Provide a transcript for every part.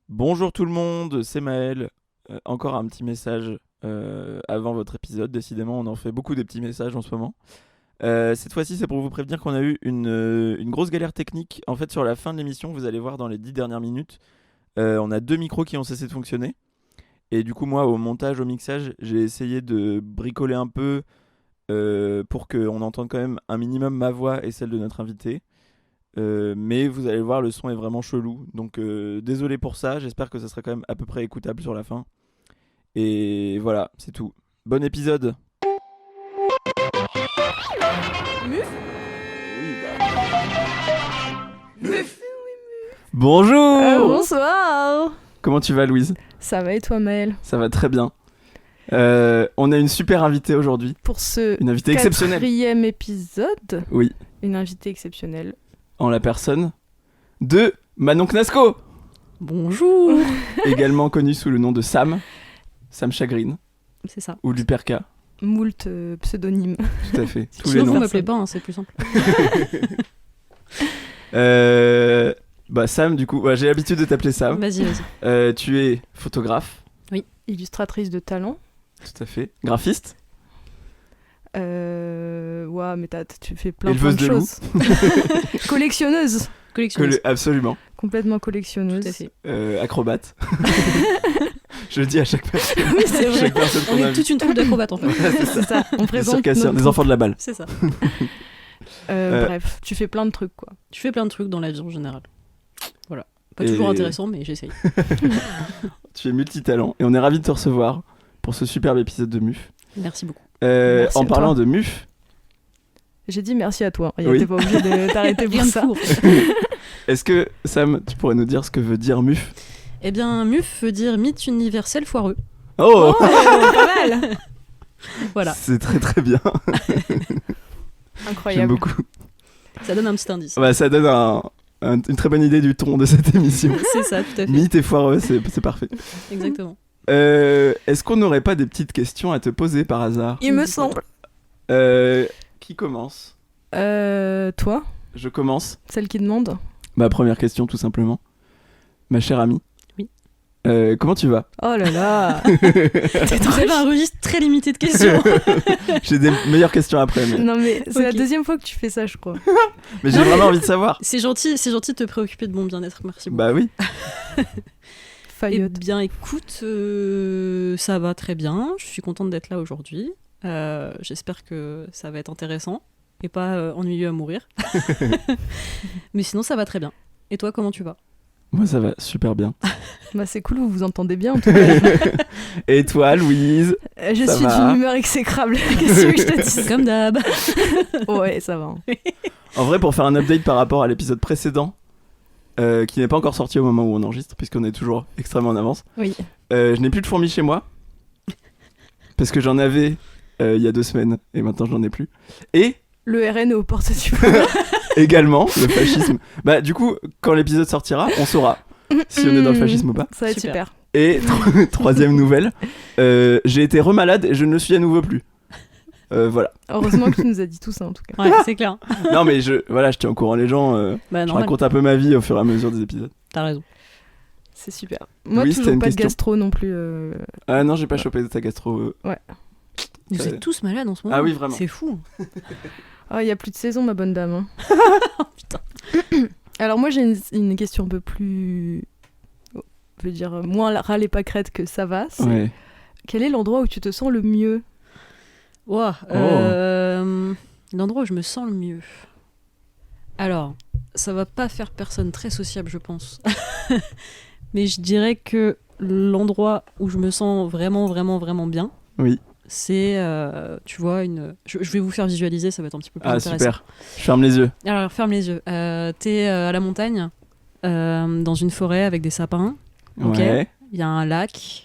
Bonjour tout le monde, c'est Maël. Encore un petit message avant votre épisode. Décidément, on en fait beaucoup de petits messages en ce moment. Cette fois-ci, c'est pour vous prévenir qu'on a eu une grosse galère technique. En fait, sur la fin de l'émission, vous allez voir dans les 10 dernières minutes, on a deux micros qui ont cessé de fonctionner. Et du coup, moi, au montage, au mixage, j'ai essayé de bricoler un peu pour qu'on entende quand même un minimum ma voix et celle de notre invité. Mais vous allez voir, le son est vraiment chelou. Donc désolé pour ça, j'espère que ça sera quand même à peu près écoutable sur la fin. Et voilà, c'est tout. Bon épisode. Muf. Oui, Muf. Bonjour. Bonsoir. Comment tu vas, Louise? Ça va et toi, Maël? Ça va très bien. On a une super invitée aujourd'hui. Pour ce Une invitée exceptionnelle. 4e épisode, Oui, une invitée exceptionnelle. en la personne de Manon Knasco, Bonjour. également connue sous le nom de Sam Chagrine, C'est ça. ou Luperca. Moult pseudonymes. Tout à fait, tous les Sinon, vous noms. m'appelez pas, hein, c'est plus simple. Bah Sam, du coup, ouais, j'ai l'habitude de t'appeler Sam. Vas-y. Tu es photographe, Illustratrice de talent. tout à fait. Graphiste, Ouais, mais tu fais plein Éleveuse de de loups. choses. Collectionneuse. Collectionneuse. absolument. Complètement collectionneuse. Tout à fait. Acrobate. Je le dis à chaque personne. Oui, c'est vrai. Chaque personne On qu'on est invite. toute une troupe d'acrobates en fait. C'est ça. On Des présente circassiens, notre des enfants de la balle. C'est ça. Bref, tu fais plein de trucs, quoi. Tu fais plein de trucs dans la vie en général. Voilà. Pas Et- toujours intéressant, mais j'essaye. Tu es multitalent et on est ravis de te recevoir pour ce superbe épisode de MUF. Merci beaucoup. Merci En à parlant toi. de MUF, J'ai dit merci à toi. Oui. T'es pas obligé de t'arrêter pour Rien de ça. fou en fait. est-ce que Sam, tu pourrais nous dire ce que veut dire MUF? Eh bien, MUF veut dire mythe universel foireux. Oh, Pas mal. Voilà. C'est très très bien. J'aime Incroyable. beaucoup. Ça donne un petit indice. Bah, ça donne une très bonne idée du ton de cette émission. C'est ça, tout à fait. Mythe et foireux, c'est parfait. Exactement. Est-ce qu'on n'aurait pas des petites questions à te poser par hasard? Il me semble. Qui commence? Toi, Je commence. celle qui demande. Ma première question, tout simplement. Ma chère amie. Oui. Comment tu vas? Oh là là. Vous avez un registre très limité de questions. J'ai des meilleures questions après, mais, Non mais c'est la Ok. deuxième fois que tu fais ça, je crois. mais j'ai Non, mais- vraiment envie de savoir. C'est gentil de te préoccuper de mon bien-être. Merci beaucoup. Bah oui. Eh Faillotte. bien, écoute, ça va très bien. Je suis contente d'être là aujourd'hui. J'espère que ça va être intéressant et pas ennuyeux à mourir. Mais sinon, ça va très bien. Et toi, comment tu vas? Moi, ça va super bien. Bah c'est cool, vous vous entendez bien en tout cas. Et toi, Louise? Je Ça suis va d'une humeur exécrable. Qu'est-ce que tu veux que je te dise? Comme d'hab. Ouais, ça va. En vrai, pour faire un update par rapport à l'épisode précédent, qui n'est pas encore sorti au moment où on enregistre, puisqu'on est toujours extrêmement en avance, Oui. je n'ai plus de fourmis chez moi. Parce que j'en avais il y a 2 semaines, et maintenant je n'en ai plus. Et Le RN est aux portes du pouvoir. également, le fascisme. Bah, du coup, quand l'épisode sortira, on saura si on est dans le fascisme ou pas. Ça va être Super. super. Et troisième nouvelle, j'ai été remalade et je ne le suis à nouveau plus. Voilà. Heureusement que tu nous as dit tout ça en tout cas. Ouais, c'est clair. Non, mais je tiens au courant les gens. Bah, Je normal. raconte un peu ma vie au fur et à mesure des épisodes. T'as raison. C'est super. Moi, Louise, t'as toujours une pas de question gastro non plus. Ah non, j'ai pas chopé ta gastro. Vous êtes tous malades en ce moment. Ah oui, vraiment. C'est fou. Ah, il y a plus de saison, ma bonne dame. hein. Oh, putain. Alors moi, j'ai une question un peu plus... Je veux dire, moins râler pas crête que ça va. C'est Ouais. quel est l'endroit où tu te sens le mieux? Ouah, l'endroit où je me sens le mieux. Alors, ça va pas faire personne très sociable, je pense. Mais je dirais que l'endroit où je me sens vraiment, vraiment, vraiment bien, Oui. c'est, tu vois, je vais vous faire visualiser, ça va être un petit peu plus Ah, intéressant. super. Je ferme les yeux. Alors, ferme les yeux. T'es à la montagne, dans une forêt avec des sapins. Ok. Ouais. Il y a un lac.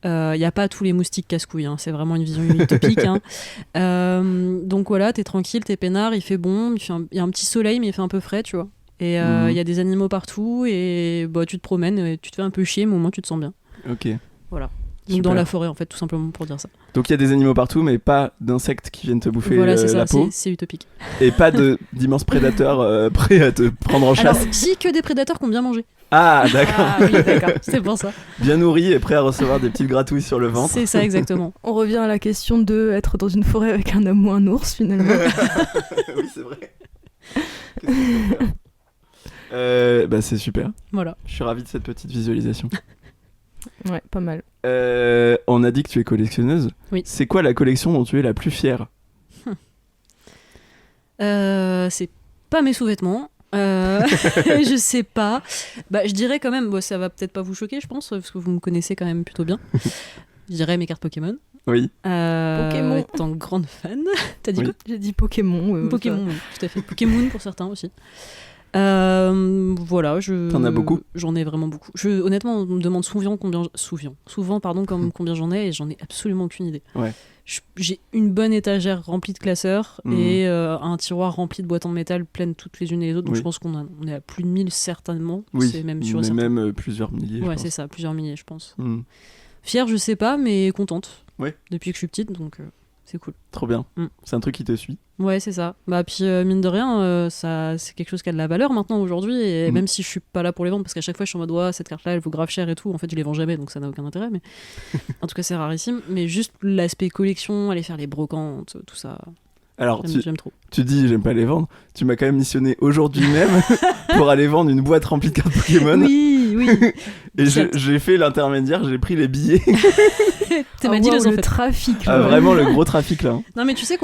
Il n'y a pas tous les moustiques casse-couilles. Hein. C'est vraiment une vision utopique. Hein. Donc voilà, t'es tranquille, t'es peinard, il fait bon. Il y a un petit soleil, mais il fait un peu frais, tu vois. Et il y a des animaux partout. Et bah, tu te promènes, et tu te fais un peu chier, mais au moins tu te sens bien. Ok. Voilà. Donc dans la forêt, en fait, tout simplement pour dire ça. Donc il y a des animaux partout, mais pas d'insectes qui viennent te bouffer Voilà, c'est la ça, peau. c'est utopique. Et pas d'immenses prédateurs prêts à te prendre en Alors, chasse. si, que des prédateurs qui ont bien mangé. Ah, d'accord. Ah oui, d'accord, c'est pour ça. Bien nourri et prêt à recevoir des petites gratouilles sur le ventre. C'est ça, exactement. On revient à la question de être dans une forêt avec un homme ou un ours, finalement. Oui, c'est vrai. Qu'est-ce qu'on peut faire bah, c'est super. Voilà. Je suis ravi de cette petite visualisation. Ouais, pas mal. On a dit que tu es collectionneuse. Oui. C'est quoi la collection dont tu es la plus fière? C'est pas mes sous-vêtements. Je sais pas. Bah, je dirais quand même, ça va peut-être pas vous choquer, je pense, parce que vous me connaissez quand même plutôt bien. Je dirais mes cartes Pokémon. Oui. Pokémon. Étant grande fan. T'as dit Oui. quoi? J'ai dit Pokémon. Pokémon, oui, tout à fait. Pokémon pour certains aussi. Voilà, T'en as beaucoup? J'en ai vraiment beaucoup. Honnêtement, on me demande souvent combien j'en ai et j'en ai absolument aucune idée. Ouais. J'ai une bonne étagère remplie de classeurs et un tiroir rempli de boîtes en métal pleines toutes les unes et les autres. Donc Oui. je pense qu'on est à plus de 1000 certainement. Oui, C'est même sûr et mais certain. même plusieurs milliers. je Ouais, pense. c'est ça, plusieurs milliers, je pense. Fière, Fière, je sais pas, mais contente. Ouais. Depuis que je suis petite, donc c'est cool. Trop bien. C'est un truc qui te suit. Ouais, c'est ça. Bah puis mine de rien, ça c'est quelque chose qui a de la valeur maintenant aujourd'hui et même si je suis pas là pour les vendre parce qu'à chaque fois je suis en mode ouais, cette carte là elle vaut grave cher et tout, en fait je les vends jamais donc ça n'a aucun intérêt mais en tout cas c'est rarissime, mais juste l'aspect collection, aller faire les brocantes, tout ça. Alors, J'aime trop. tu dis j'aime pas les vendre. Tu m'as quand même missionné aujourd'hui même pour aller vendre une boîte remplie de cartes Pokémon. Oui. Et j'ai fait l'intermédiaire, j'ai pris les billets. T'es ma dealeuse en le fait. trafic. Ah, ouais. vraiment le gros trafic là. hein. Non mais tu sais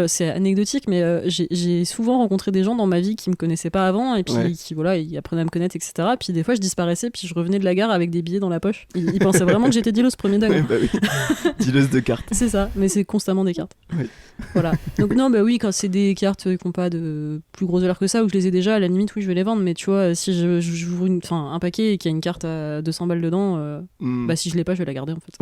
c'est anecdotique mais j'ai souvent rencontré des gens dans ma vie qui me connaissaient pas avant et puis qui voilà ils apprenaient à me connaître etc. Puis des fois je disparaissais puis je revenais de la gare avec des billets dans la poche. Ils pensaient vraiment que j'étais dealeuse premier dingue. Ouais, bah oui. Dealeuse de cartes. C'est ça, mais c'est constamment des cartes. Oui. Voilà. Donc non, bah oui, quand c'est des cartes qui n'ont pas de plus grosse valeur que ça, ou que je les ai déjà, à la limite, oui, je vais les vendre. Mais tu vois, si j'ouvre un paquet et qu'il y a une carte à 200 balles dedans, bah si je l'ai pas, je vais la garder en fait.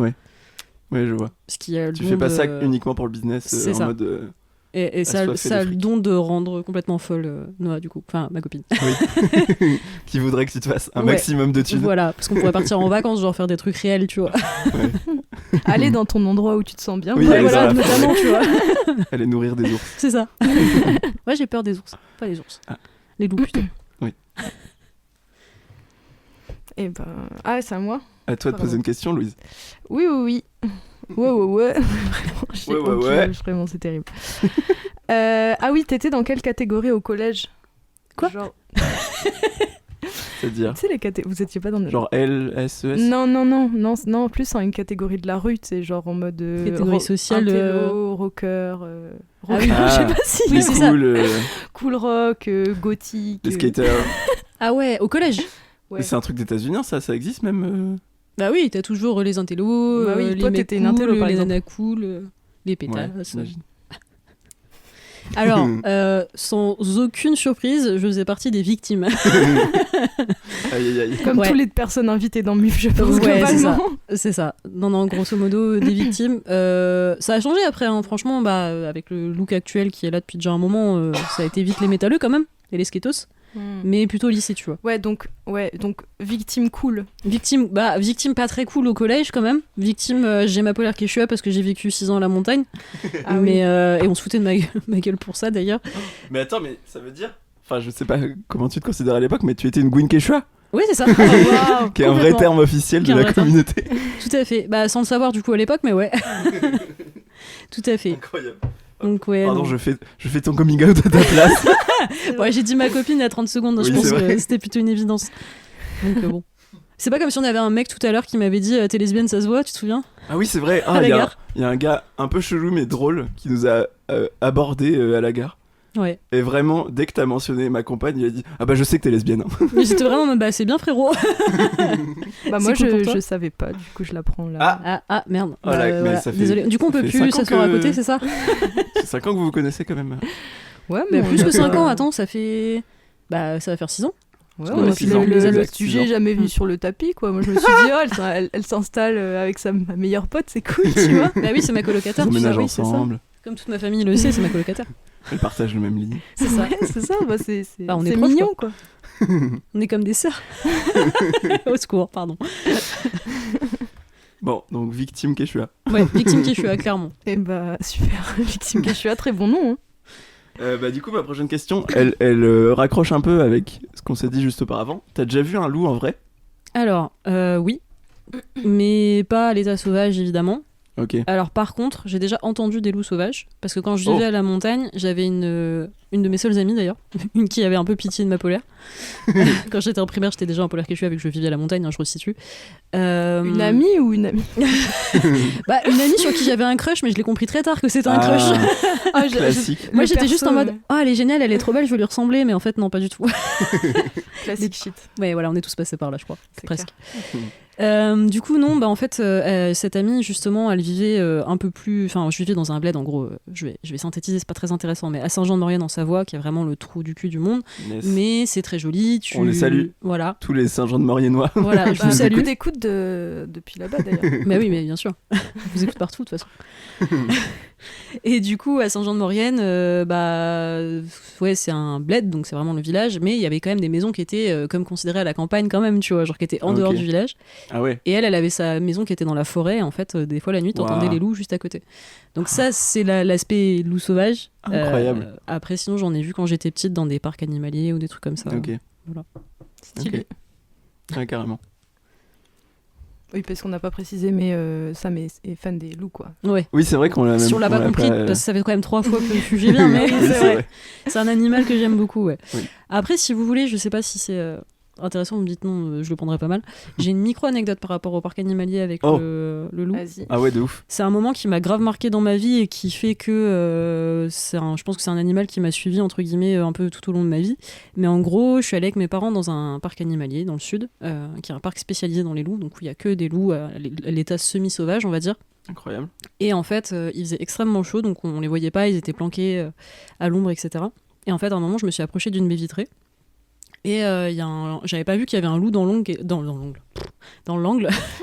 Ouais, je vois. Parce qu'il y a le Tu don fais pas de- ça uniquement pour le business C'est en ça. mode. Et ça, assoiffé ça a de le fric. don de rendre complètement folle Noah, du coup. Enfin, ma copine. Oui. Qui voudrait que tu te fasses un Ouais. maximum de thunes. Voilà, parce qu'on pourrait partir en vacances, genre faire des trucs réels, tu vois. Aller dans ton endroit où tu te sens bien. Oui, Ouais, aller voilà, dans la notamment, tu vois. Aller nourrir des ours. C'est ça. Ouais, j'ai peur des ours. Pas les ours. Ah. Les loups, plutôt. Et ben... Ah, c'est à moi. À toi de poser une question, Louise. Oui. Ouais. Vraiment, j'ai Ouais. aucune- Vraiment, c'est terrible. Ah oui, t'étais dans quelle catégorie au collège? Quoi? Genre... C'est-à-dire Tu sais, les catégories... Vous étiez pas dans le... genre L, S, E, S. Non, plus en une catégorie de la rue, tu sais, genre en mode... Catégorie sociale, intello, rocker... Ah oui. rocker, Ah, je sais pas si... Oui, les c'est ça. cool, Cool rock, gothique... les skaters. Ah ouais, au collège. Ouais. Mais c'est un truc d'états-Unis, ça existe même Bah oui, t'as toujours les intellos, Bah oui, les toi, mecs t'étais une cool, intello, par les exemple. nanas cool, les Ouais, pétasses. j'imagine. Alors, sans aucune surprise, je faisais partie des victimes. Aïe. Comme Ouais. toutes les personnes invitées dans MUF, je pense, Ouais, c'est ça. globalement. C'est ça. Non, grosso modo, des victimes. Ça a changé après, hein. Franchement, avec le look actuel qui est là depuis déjà un moment, ça a été vite les métalleux quand même, et les skatos, mais plutôt au lycée, tu vois. Ouais, donc victime cool. Victime pas très cool au collège quand même. Victime, j'ai ma polaire Quechua parce que j'ai vécu 6 ans à la montagne. Ah mais, et on se foutait de ma gueule pour ça d'ailleurs. Mais attends, mais ça veut dire. Enfin, je sais pas comment tu te considères à l'époque, mais tu étais une Gwyn Quechua, Oui, c'est ça. Waouh. qui est un vrai Complètement. terme officiel Qui est de un la vrai terme. communauté. Tout à fait. Sans le savoir du coup à l'époque, mais ouais. Tout à fait. Incroyable. Donc ouais. Pardon, non. je fais ton coming out à ta place. Ouais, j'ai dit ma copine il y a 30 secondes, donc Oui, je pense c'est vrai. que c'était plutôt une évidence. Donc bon. C'est pas comme si on avait un mec tout à l'heure qui m'avait dit t'es lesbienne, ça se voit, tu te souviens? Ah oui, c'est vrai. À Ah, la il gare. y a un gars un peu chelou mais drôle qui nous a abordé à la gare. Ouais. Et vraiment, dès que t'as mentionné ma compagne, il a dit ah bah je sais que t'es lesbienne. hein. Mais j'étais vraiment en mode, c'est bien frérot. Bah moi, C'est cool pour toi je savais pas, du coup, je l'apprends là. Ah. Ah merde. Oh là, mais voilà. ça fait- Désolé. Du coup on ça peut fait plus 5 ans s'asseoir à que- côté, c'est ça? C'est 5 ans que vous vous connaissez quand même. Ouais, Mais plus on que a 5 pas- ans, attends, ça fait. Ça va faire 6 ans. Ouais, Ouais, on a six fait ans. le Exact, sujet 6 ans. est jamais venu sur le tapis, quoi. Moi, je me suis dit, oh, elle s'installe avec sa meilleure pote, c'est cool, tu vois. Bah oui, c'est ma colocataire. Ils tu sais, emménagent oui, c'est ça. ensemble. Comme toute ma famille le sait, c'est ma colocataire. Ils partagent le même lit. C'est ça. Ouais, c'est ça, bah, c'est Bah, on est c'est proches, mignon, quoi. On est comme des sœurs. Au secours, pardon. Bon, donc victime Quechua. Ouais, victime Quechua, clairement. Et bah, super. Victime Quechua, très bon nom. Hein. Du coup, ma prochaine question, elle raccroche un peu avec ce qu'on s'est dit juste auparavant. T'as déjà vu un loup en vrai ? Alors, oui, mais pas à l'état sauvage, évidemment. Ok. Alors, par contre, j'ai déjà entendu des loups sauvages, parce que quand je vivais à la montagne, j'avais une de mes seules amies, d'ailleurs, une qui avait un peu pitié de ma polaire. Quand j'étais en primaire, j'étais déjà en polaire Quechua, vu que je vivais à la montagne, hein, je resitue. Une amie ou une amie Bah, une amie sur qui j'avais un crush, mais je l'ai compris très tard que c'était un crush. Classique. Moi, j'étais juste en mode « Oh, elle est géniale, elle est trop belle, je veux lui ressembler », mais en fait, non, pas du tout. Classique shit. Ouais, voilà, on est tous passés par là, je crois. C'est Presque. Du coup, non, bah en fait, cette amie, justement, elle vivait un peu plus. Enfin, je vivais dans un bled, en gros. Je vais synthétiser, c'est pas très intéressant, mais à Saint-Jean-de-Maurienne, en Savoie, qui est vraiment le trou du cul du monde. Yes. Mais c'est très joli. On les salue. Voilà. Tous les Saint-Jean-de-Mauriennois. Voilà, je vous Bah, salue. beaucoup d'écoute depuis là-bas d'ailleurs. Mais oui, mais bien sûr. Je vous écoute partout, de toute façon. Et du coup, à Saint-Jean-de-Maurienne, ouais, c'est un bled, donc c'est vraiment le village, mais il y avait quand même des maisons qui étaient comme considérées à la campagne quand même, tu vois, genre qui étaient en dehors du village. Ah ouais. Et elle avait sa maison qui était dans la forêt, en fait, des fois la nuit, t'entendais les loups juste à côté. Donc ça, c'est l'aspect loup sauvage. Incroyable. Après, sinon, j'en ai vu quand j'étais petite dans des parcs animaliers ou des trucs comme ça. Ok. Voilà. Stylé. Ouais, carrément. Oui, parce qu'on n'a pas précisé, mais Sam est fan des loups, quoi. Ouais. Oui, c'est vrai qu'on l'a même. Si on l'a pas compris, parce que ça fait quand même 3 fois que le sujet vient, mais Oui, c'est vrai. c'est un animal que j'aime beaucoup, ouais. Oui. Après, si vous voulez, je sais pas si c'est intéressant, vous me dites non, je le prendrai pas mal. J'ai une micro-anecdote par rapport au parc animalier avec le loup. Vas-y. Ah ouais, de ouf. C'est un moment qui m'a grave marqué dans ma vie et qui fait que je pense que c'est un animal qui m'a suivi entre guillemets un peu tout au long de ma vie. Mais en gros, je suis allée avec mes parents dans un parc animalier dans le sud, qui est un parc spécialisé dans les loups, donc où il y a que des loups à l'état semi-sauvage, on va dire. Incroyable. Et en fait, il faisait extrêmement chaud, donc on les voyait pas, ils étaient planqués à l'ombre, etc. Et en fait, à un moment, je me suis approchée d'une baie vitrée. Et j'avais pas vu qu'il y avait un loup dans l'angle.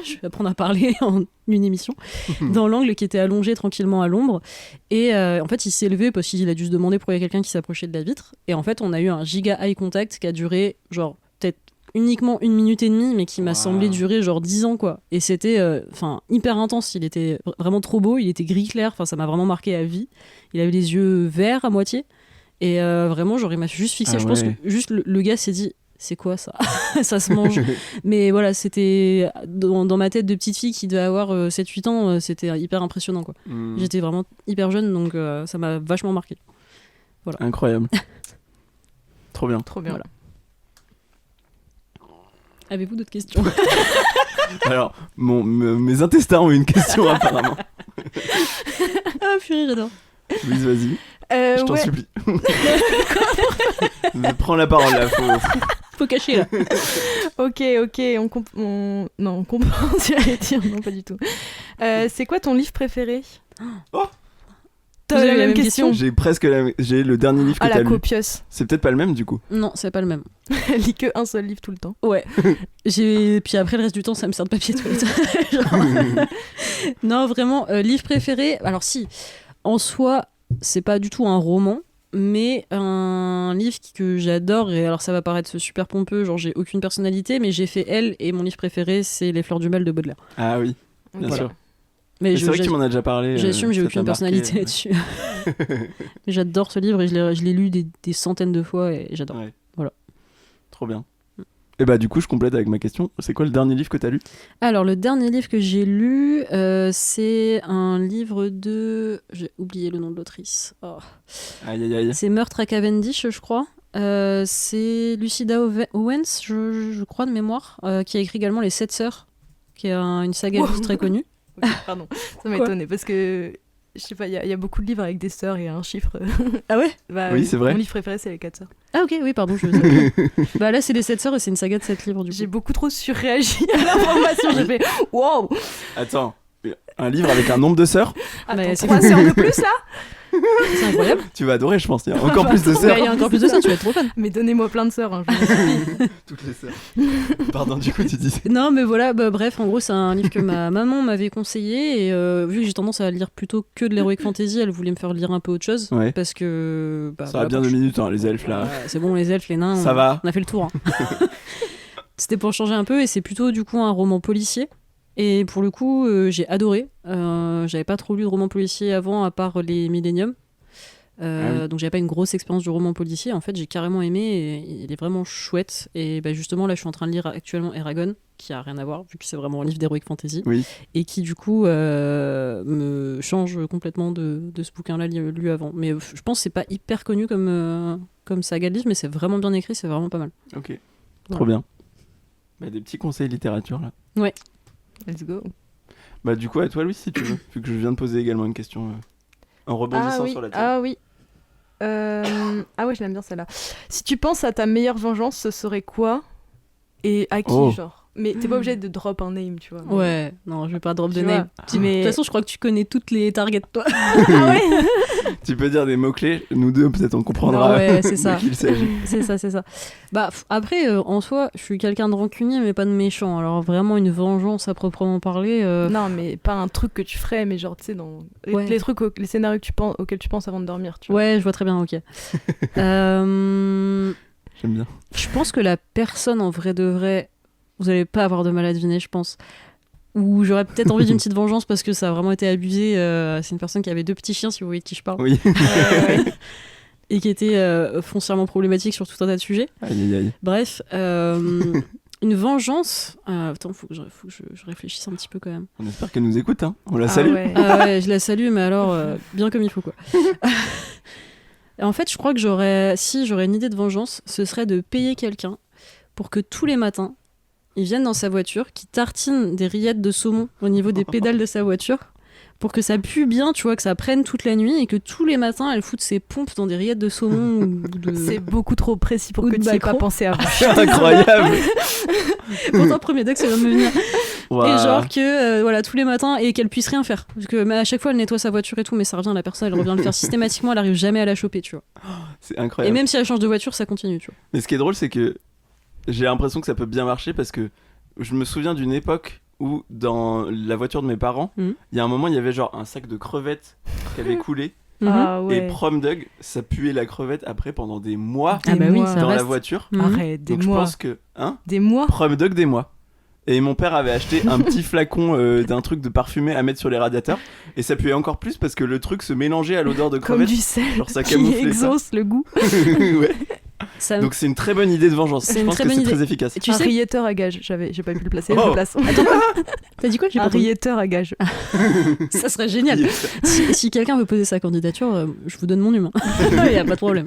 Je vais apprendre à parler en une émission. Dans l'angle qui était allongé tranquillement à l'ombre. Et en fait, il s'est levé parce qu'il a dû se demander pourquoi il y a quelqu'un qui s'approchait de la vitre. Et en fait, on a eu un giga eye contact qui a duré genre peut-être uniquement 1 minute et demie, mais qui m'a semblé durer genre 10 ans, quoi. Et c'était hyper intense. Il était vraiment trop beau. Il était gris clair. Enfin, ça m'a vraiment marqué à vie. Il avait les yeux verts à moitié. Et vraiment, genre, il m'a juste fixé. Je pense que juste le gars s'est dit, c'est quoi ça? Ça se mange. Mais voilà, c'était dans ma tête de petite fille qui devait avoir 7-8 ans, c'était hyper impressionnant, quoi. J'étais vraiment hyper jeune, donc ça m'a vachement marqué. Voilà. Incroyable. Trop bien. Trop bien. Voilà. Avez-vous d'autres questions? Alors, mes intestins ont une question apparemment. Ah purée, j'adore. Louise, vas-y. Je t'en supplie. Prends la parole là. Faut cacher là. Ok, on comprend. J'allais dire, non, pas du tout. C'est quoi ton livre préféré? Oh, t'as la même question. J'ai le dernier livre que Ah, t'as la lu. copieuse. C'est peut-être pas le même du coup. Non, c'est pas le même. Elle lit que un seul livre tout le temps. Ouais. Puis après, le reste du temps, ça me sert de papier toilette. Non, vraiment, livre préféré. Alors, si, en soi, c'est pas du tout un roman, mais un livre que j'adore. Et alors, ça va paraître super pompeux, genre, j'ai aucune personnalité, mais j'ai fait Elle, et mon livre préféré, c'est Les Fleurs du Mal de Baudelaire. Ah oui, bien sûr. Mais c'est vrai que tu m'en as déjà parlé. J'assume, j'ai ça aucune t'a marqué, personnalité là-dessus. Mais j'adore ce livre et je l'ai lu des centaines de fois et j'adore. Ouais. Voilà. Trop bien. Et bah du coup, je complète avec ma question. C'est quoi le dernier livre que t'as lu? Alors, le dernier livre que j'ai lu, c'est un livre de... J'ai oublié le nom de l'autrice. Oh. Aïe aïe aïe. C'est Meurtre à Cavendish, je crois. C'est Lucida Owens, je crois de mémoire, qui a écrit également Les 7 Sœurs, qui est une saga très connue. Okay, pardon, ça m'a étonné parce que je sais pas, il y a beaucoup de livres avec des sœurs et un chiffre. Ah ouais? Bah, oui, c'est vrai. Mon livre préféré, c'est Les 4 Sœurs. Ah ok, oui, pardon, je savais. Bah là, c'est Les 7 Sœurs et c'est une saga de 7 livres du coup. J'ai beaucoup trop surréagi à l'information. J'ai fait wow! Attends, un livre avec un nombre de sœurs? Attends, Mais c'est 3 sœurs de plus là? C'est incroyable. Tu vas adorer, je pense. Il y a encore plus de sœurs. Il y a encore plus de ça, tu vas être trop fan. Mais donnez-moi plein de sœurs. Hein, je vous en supplie. Toutes les sœurs. Pardon, du coup, tu disais. Non, mais voilà, bref, en gros, c'est un livre que ma maman m'avait conseillé. Et vu que j'ai tendance à lire plutôt que de l'heroic fantasy, elle voulait me faire lire un peu autre chose. Ouais. Parce que. Ça va bien 2 minutes, hein, les elfes là. C'est bon, les elfes, les nains. Ça va. On a fait le tour. Hein. C'était pour changer un peu, et c'est plutôt du coup un roman policier. Et pour le coup, j'ai adoré. J'avais pas trop lu de romans policiers avant, à part les Millennium. Donc j'avais pas une grosse expérience du roman policier. En fait, j'ai carrément aimé et il est vraiment chouette. Et justement, là, je suis en train de lire actuellement Eragon, qui a rien à voir, vu que c'est vraiment un livre d'heroic fantasy. Oui. Et qui, du coup, me change complètement de ce bouquin-là lu avant. Mais je pense que c'est pas hyper connu comme saga de livre, mais c'est vraiment bien écrit, c'est vraiment pas mal. Ok, voilà. Trop bien. Des petits conseils littérature là. Ouais. Let's go. Du coup, à toi, Louis, si tu veux, vu que je viens de poser également une question en rebondissant sur la tienne. Ah oui. Ah ouais, je l'aime bien celle-là. Si tu penses à ta meilleure vengeance, ce serait quoi? Et à qui, genre? Mais t'es pas obligé de drop un name, tu vois. Ouais, non, je vais pas drop de Tu name. vois, mais- De toute façon, je crois que tu connais toutes les targets, toi. Ah ouais. Tu peux dire des mots-clés, nous deux, peut-être on comprendra Non, ouais, c'est ça. Ah. de qui il s'agit. C'est ça. Après, en soi, je suis quelqu'un de rancunier, mais pas de méchant. Alors, vraiment, une vengeance à proprement parler. Non, mais pas un truc que tu ferais, mais genre, tu sais, dans Ouais. les trucs, les scénarios auxquels tu penses avant de dormir, tu vois. Ouais, je vois très bien, ok. J'aime bien. Je pense que la personne, en vrai de vrai, vous allez pas avoir de mal à deviner, je pense. Ou j'aurais peut-être envie d'une petite vengeance parce que ça a vraiment été abusé. C'est une personne qui avait 2 petits chiens, si vous voyez de qui je parle. Oui. Et qui était foncièrement problématique sur tout un tas de sujets. Aïe. Bref, une vengeance. Attends, faut que je réfléchisse un petit peu quand même. On espère qu'elle nous écoute, hein. On la salue. Ouais. Ah ouais, je la salue, mais alors bien comme il faut, quoi. En fait, je crois que j'aurais une idée de vengeance, ce serait de payer quelqu'un pour que tous les matins, il vienne dans sa voiture, qu'il tartine des rillettes de saumon au niveau des pédales de sa voiture, pour que ça pue bien, tu vois, que ça prenne toute la nuit et que tous les matins, elle foute ses pompes dans des rillettes de saumon ou de... C'est beaucoup trop précis pour Ou que de tu n'y aies pas maquereau. pensé avant. Incroyable. Pourtant, premier deck, ça vient de me venir. Waouh. Et genre que, voilà, tous les matins, et qu'elle puisse rien faire. Parce que à chaque fois, elle nettoie sa voiture et tout, mais ça revient, la personne, elle revient le faire systématiquement, elle arrive jamais à la choper, tu vois. C'est Et incroyable. même si elle change de voiture, ça continue, tu vois. Mais ce qui est drôle, c'est que j'ai l'impression que ça peut bien marcher parce que je me souviens d'une époque où dans la voiture de mes parents, il y a un moment, il y avait genre un sac de crevettes qui avait coulé. Ah Et ouais. Prom Dog, ça puait la crevette après pendant des mois Ah bah oui, mois. ça dans la reste. voiture. Mhm. Arrête, des Donc je mois. pense que... Hein Des mois. Prom Dog, des mois. Et mon père avait acheté un petit flacon d'un truc de parfumé à mettre sur les radiateurs. Et ça puait encore plus parce que le truc se mélangeait à l'odeur de Comme crevette. du sel Genre ça qui camouflait ça. exauce le goût. Ouais. Ça- Donc c'est une très bonne idée de vengeance. C'est Je une pense très que bonne c'est idée. très efficace. Et tu Un sais, rilleteur à gage. J'ai pas pu le placer. Oh. Je le place. t'as dit quoi? J'ai Un pas entendu. rilleteur à gage. Ça serait génial. Si quelqu'un veut poser sa candidature, je vous donne mon humain. Il n'y a pas de problème.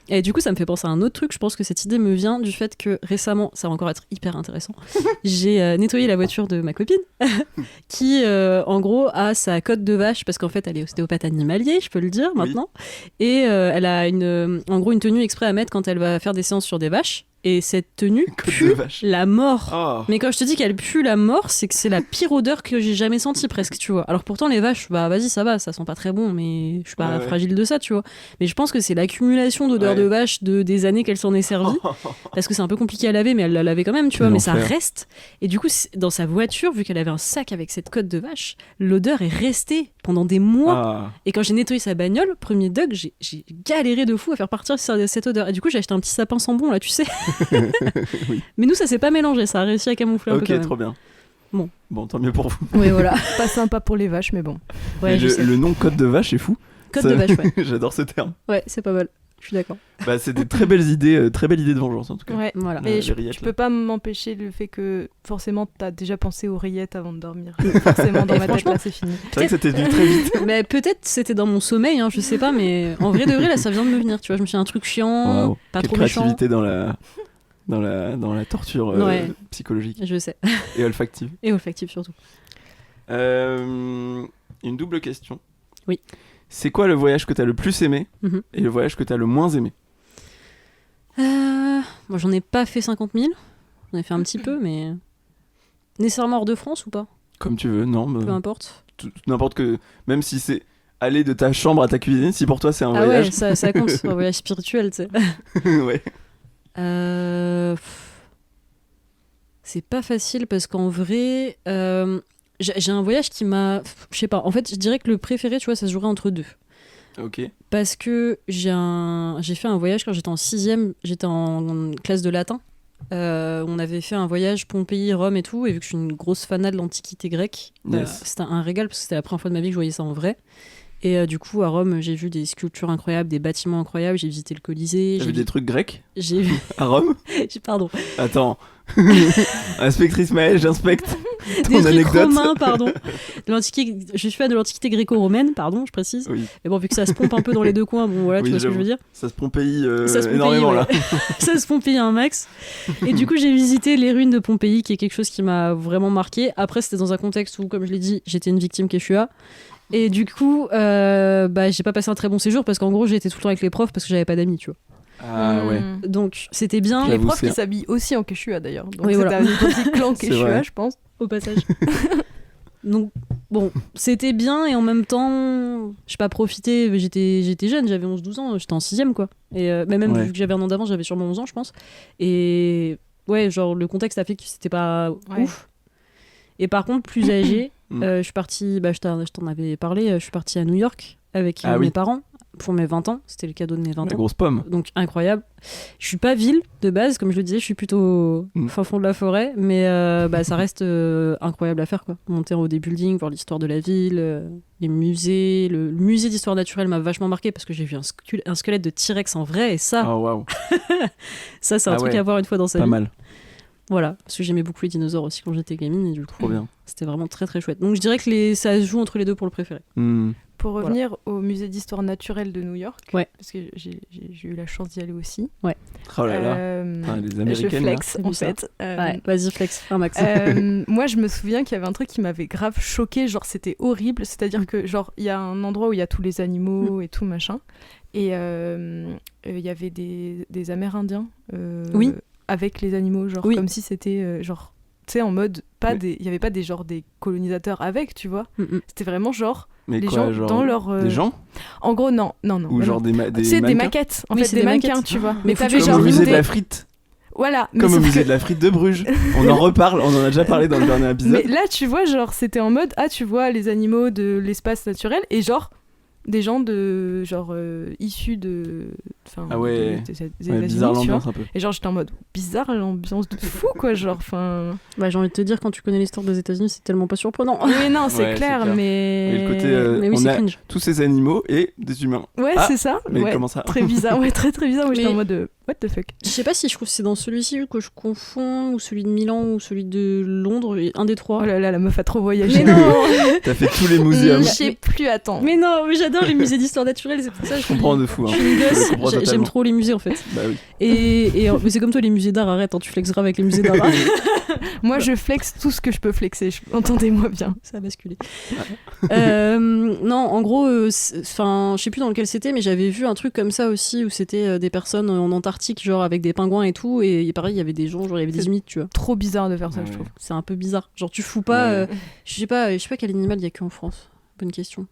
Et du coup, ça me fait penser à un autre truc. Je pense que cette idée me vient du fait que récemment, ça va encore être hyper intéressant, j'ai nettoyé la voiture de ma copine qui, en gros, a sa cote de vache parce qu'en fait, elle est ostéopathe animalier, je peux le dire maintenant. Et elle a en gros une tenue exprès à mettre quand elle va faire des séances sur des vaches. Et cette tenue Côte de pue vache. la mort. Oh. Mais quand je te dis qu'elle pue la mort, c'est que c'est la pire odeur que j'ai jamais sentie presque, tu vois. Alors pourtant les vaches, bah vas-y ça va, ça sent pas très bon, mais je suis pas Ouais. fragile de ça, tu vois. Mais je pense que c'est l'accumulation d'odeurs Ouais. de vache des années qu'elle s'en est servie, parce que c'est un peu compliqué à laver, mais elle l'a lavé quand même, tu vois. Quel Mais ça enfer. reste. Et du coup, dans sa voiture, vu qu'elle avait un sac avec cette cote de vache, l'odeur est restée pendant des mois. Ah. Et quand j'ai nettoyé sa bagnole, premier Doug, j'ai galéré de fou à faire partir cette odeur. Et du coup, j'ai acheté un petit sapin sans bon, là, tu sais. Oui. Mais nous, ça s'est pas mélangé, ça a réussi à camoufler un peu Ok, quand même. trop bien. Bon, tant mieux pour vous. Oui, voilà. Pas sympa pour les vaches, mais bon. Ouais, Mais je sais. le nom Côte de vache est fou. Code Ça- de vache, ouais. J'adore ce terme. Ouais, c'est pas mal. Je suis d'accord. Bah, c'est des très belles idées, très belle idée de vengeance en tout cas. Ouais. Voilà. Mais les je rillettes, peux là. pas m'empêcher le fait que forcément t'as déjà pensé aux rillettes avant de dormir. Forcément dans Et ma tête franchement, là c'est fini. C'est vrai que c'était venu très vite. Mais peut-être c'était dans mon sommeil, hein, je sais pas, mais en vrai de vrai, là, ça vient de me venir. Tu vois, je me suis dit un truc chiant, Waouh. pas Quelle trop méchant. créativité dans la torture Ouais. psychologique Je sais. et olfactive. Et olfactif surtout. Une double question. Oui. C'est quoi le voyage que t'as le plus aimé Mhm. et le voyage que t'as le moins aimé? Moi, j'en ai pas fait 50 000. J'en ai fait un petit peu, mais. Nécessairement hors de France ou pas? Comme tu veux, non. Peu importe. N'importe que. Même si c'est aller de ta chambre à ta cuisine, si pour toi c'est un Ah voyage. ouais, ça compte. Un voyage spirituel, tu sais. Ouais. C'est pas facile parce qu'en vrai, j'ai un voyage qui m'a. Je sais pas. En fait, je dirais que le préféré, tu vois, ça se jouerait entre deux. Ok. Parce que j'ai fait un voyage quand j'étais en 6ème, j'étais en classe de latin. On avait fait un voyage Pompéi, Rome et tout, et vu que je suis une grosse fanade de l'Antiquité grecque, Yes. c'était un régal parce que c'était la première fois de ma vie que je voyais ça en vrai. Et du coup, à Rome, j'ai vu des sculptures incroyables, des bâtiments incroyables, j'ai visité le Colisée. T'as vu des trucs grecs J'ai vu. à Rome? Pardon. Attends. Inspectrice Maëlle, j'inspecte Des ton trucs anecdote. romains, pardon. Je suis fan de l'Antiquité gréco-romaine, pardon, je précise. Oui, Mais bon, vu que ça se pompe un peu dans les deux coins, bon voilà, Oui, tu vois ce que je j'avoue. veux dire. ça se Pompéi Ça se Pompéi, énormément ouais. là. Ça se Pompéi un max. Et du coup, j'ai visité les ruines de Pompéi, qui est quelque chose qui m'a vraiment marqué. Après, c'était dans un contexte où, comme je l'ai dit, j'étais une victime Quechua. Et du coup, j'ai pas passé un très bon séjour parce qu'en gros, j'étais tout le temps avec les profs parce que j'avais pas d'amis, tu vois. Ah ouais. Donc, c'était bien. J'avoue, Les profs c'est- qui s'habillent aussi en Quechua d'ailleurs. Donc Oui, c'était voilà. un petit clan C'est Quechua, vrai. je pense. Au passage. Donc, bon, c'était bien et en même temps, j'ai pas profité. J'étais jeune, j'avais 11-12 ans, j'étais en 6ème quoi. Et mais même Ouais. vu que j'avais un an d'avance, j'avais sûrement 11 ans, je pense. Et ouais, genre, le contexte a fait que c'était pas Ouais. ouf. Et par contre, plus âgé, Mm. je suis partie, je t'en avais parlé, je suis partie à New York avec Ah mes oui. parents pour mes 20 ans. C'était le cadeau de mes 20 La ans. grosse pomme. Donc incroyable. Je suis pas ville de base, comme je le disais, je suis plutôt Mm. fin fond de la forêt, mais ça reste incroyable à faire quoi. Monter en haut des buildings, voir l'histoire de la ville, les musées. Le musée d'histoire naturelle m'a vachement marqué parce que j'ai vu un squelette de T-Rex en vrai et ça, Oh waouh, ça c'est un Ah truc ouais. à voir une fois dans sa pas vie. mal. Voilà, parce que j'aimais beaucoup les dinosaures aussi quand j'étais gamine et du coup Trop bien. c'était vraiment très très chouette. Donc je dirais que ça se joue entre les deux pour le préféré. Hmm. Pour Voilà. revenir au musée d'histoire naturelle de New York, Ouais. parce que j'ai eu la chance d'y aller aussi. Oh là là. les Je Américaines là. flex T'as en vu ça fait. Ouais, vas-y flex, un max. Moi, je me souviens qu'il y avait un truc qui m'avait grave choqué, genre c'était horrible, c'est-à-dire que genre il y a un endroit où il y a tous les animaux et tout machin, et il y avait des Amérindiens Oui. avec les animaux, genre Oui. comme si c'était genre, tu sais, en mode pas Mais- il y avait pas des colonisateurs avec, tu vois, c'était vraiment genre Mais les quoi, gens genre dans leur des gens en gros non ou non, genre non. des Tu sais, des mannequins maquettes, en Oui, fait, c'est des des mannequins, maquettes. tu vois. Mais Mais t'avais foutus Comme genre au musée une de la des- frite. Voilà, mais Comme au sauf musée que- de la frite de Bruges. On en reparle, on en a déjà parlé dans le dernier épisode. Mais là, tu vois, genre, c'était en mode, tu vois les animaux de l'espace naturel et genre, des gens de, genre, issus de. Enfin, Ah ouais. des Ouais, États-Unis, bizarre tu vois. l'ambiance un peu. Et genre, j'étais en mode, bizarre l'ambiance de fou, quoi, genre, enfin. Bah, j'ai envie de te dire, quand tu connais l'histoire des États-Unis, c'est tellement pas surprenant. Oui, non, c'est Ouais, clair, c'est clair. mais. Et le côté, Mais oui, on c'est a cringe. tous ces animaux et des humains. Ouais, Ah, c'est ça. Mais ouais, comment ça Très bizarre, ouais, très très bizarre. Moi, j'étais Mais- en mode, what the fuck. Je sais pas si je trouve que c'est dans celui-ci que je confonds, ou celui de Milan, ou celui de Londres, un des trois. Oh là là, la meuf a trop voyagé. Mais non T'as fait tous les muséums. Je sais plus, attends. Mais non, mais j'adore les musées d'histoire naturelle, c'est pour ça que Je comprends de fou. je Hein. suis une Je gosse. comprends J'aime totalement. trop les musées en fait. Bah oui. Mais c'est comme toi les musées d'art, arrête, hein, tu flexes grave avec les musées d'art. Moi, je flex tout ce que je peux flexer, entendez-moi bien. Ça a basculé. Non, en gros, enfin, je sais plus dans lequel c'était, mais j'avais vu un truc comme ça aussi où c'était des personnes en Antarctique, genre avec des pingouins et tout, et pareil, il y avait des gens, genre il y avait des C'est- humides, tu vois. Trop bizarre de faire ça, Ouais. je trouve. C'est un peu bizarre. Genre tu fous pas, Ouais. je sais pas quel animal il y a que en France. Bonne question.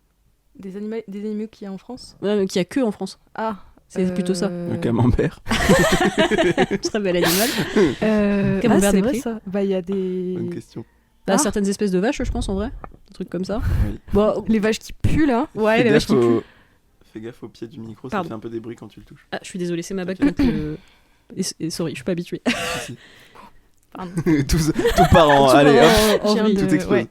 Des animaux qu'il y a en France. Ouais, mais qu'il y a que en France. Ah. C'est plutôt ça. Le camembert. Très bel animal. c'est Camembert des vrai prés. ça. Bah il y a des Bonne question. Bah, Ah. certaines espèces de vaches, je pense, en vrai. Des trucs comme ça. Oui. Bon, les vaches qui puent là. ouais, Fais les vaches gaffe qui puent. Fais gaffe au pied du micro, Pardon. ça fait un peu des bruits quand tu le touches. Ah, je suis désolée, c'est ma bague contre le... Et sorry, je suis pas habituée. Si, si. Pardon. Tout part en. Tout Allez, part hop, en Je viens vrille. de- tout explose. ouais.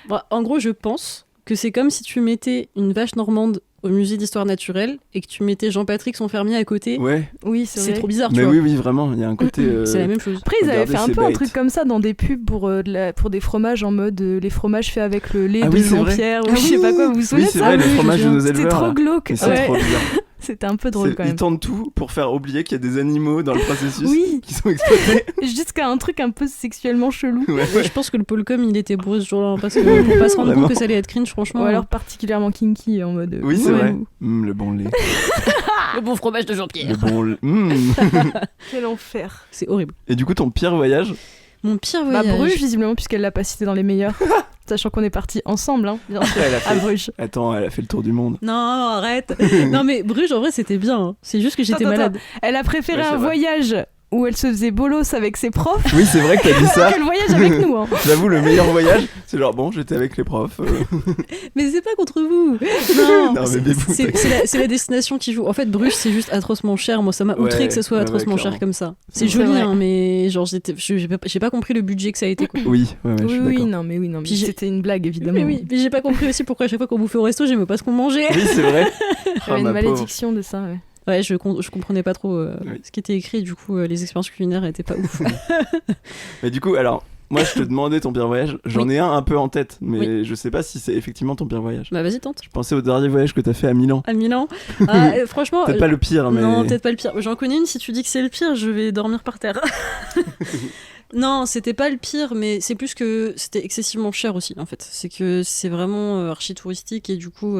Bon, en gros, je pense que c'est comme si tu mettais une vache normande au musée d'histoire naturelle et que tu mettais Jean-Patrick son fermier à côté. Ouais, Oui, C'est vrai. trop bizarre, tu mais vois. oui, oui, vraiment, il y a un côté. C'est la même chose. Après, ils avaient Regardez, fait un c'est peu un bête. truc comme ça dans des pubs pour des fromages en mode les fromages faits avec le lait Ah de oui, c'est vrai. Jean-Pierre ou Ah je sais pas quoi. Vous vous Oui, souvenez de c'est ça vrai, le Oui, je fromage de me nos C'était éleveurs. trop là. glauque. Mais c'est Ouais. trop bizarre. C'était un peu drôle quand Ils même. tentent tout pour faire oublier qu'il y a des animaux dans le processus Oui, qui sont exploités. jusqu'à un truc un peu sexuellement chelou. Ouais. Ouais, je pense que le Polcom, il était bourré ce jour-là, parce que pour pas se rendre Vraiment. compte que ça allait être cringe, franchement. Ou alors particulièrement kinky en mode. Oui, c'est ouais. vrai. Le bon lait. le bon fromage de Le Jean-Pierre. bon lait. Quel enfer. C'est horrible. Et du coup, ton pire voyage Mon pire Bah voyage. Bruges visiblement puisqu'elle l'a pas cité dans les meilleurs. Sachant qu'on est partis ensemble, hein, bien sûr, Elle a à fait... Bruges. Attends, elle a fait le tour du monde. Non, arrête. Non, mais Bruges, en vrai, c'était bien. Hein. C'est juste que j'étais Attends, malade. Elle a préféré Ouais, c'est un vrai. voyage où elle se faisait bolos avec ses profs. Oui, c'est vrai que t'as dit ça. Elle voyage avec nous. Hein. J'avoue, le meilleur voyage, c'est genre, bon, j'étais avec les profs. Mais c'est pas contre vous. Non, Non, mais c'est la destination qui joue. En fait, Bruges, c'est juste atrocement cher. Moi, ça m'a outré que ce soit atrocement cher comme ça. C'est joli, hein, mais genre, j'ai pas compris le budget que ça a été. Quoi. Oui, je suis d'accord. non, mais puis c'était une blague, évidemment. Oui, mais j'ai pas compris aussi pourquoi à chaque fois qu'on bouffait au resto, j'aimais pas ce qu'on mangeait. Oui, c'est vrai. J'avais une malédiction de ça, ouais. Ouais, je comprenais pas trop ce qui était écrit, du coup, les expériences culinaires étaient pas ouf. Mais du coup, alors, moi je te demandais ton pire voyage, j'en ai un peu en tête, mais je sais pas si c'est effectivement ton pire voyage. Bah vas-y, tente. Je pensais au dernier voyage que t'as fait à Milan. À Milan franchement. Peut-être pas le pire, mais. Non, peut-être pas le pire. J'en connais une, si tu dis que c'est le pire, je vais dormir par terre. Non, c'était pas le pire, mais c'est plus que c'était excessivement cher aussi, en fait. C'est que c'est vraiment archi touristique et du coup.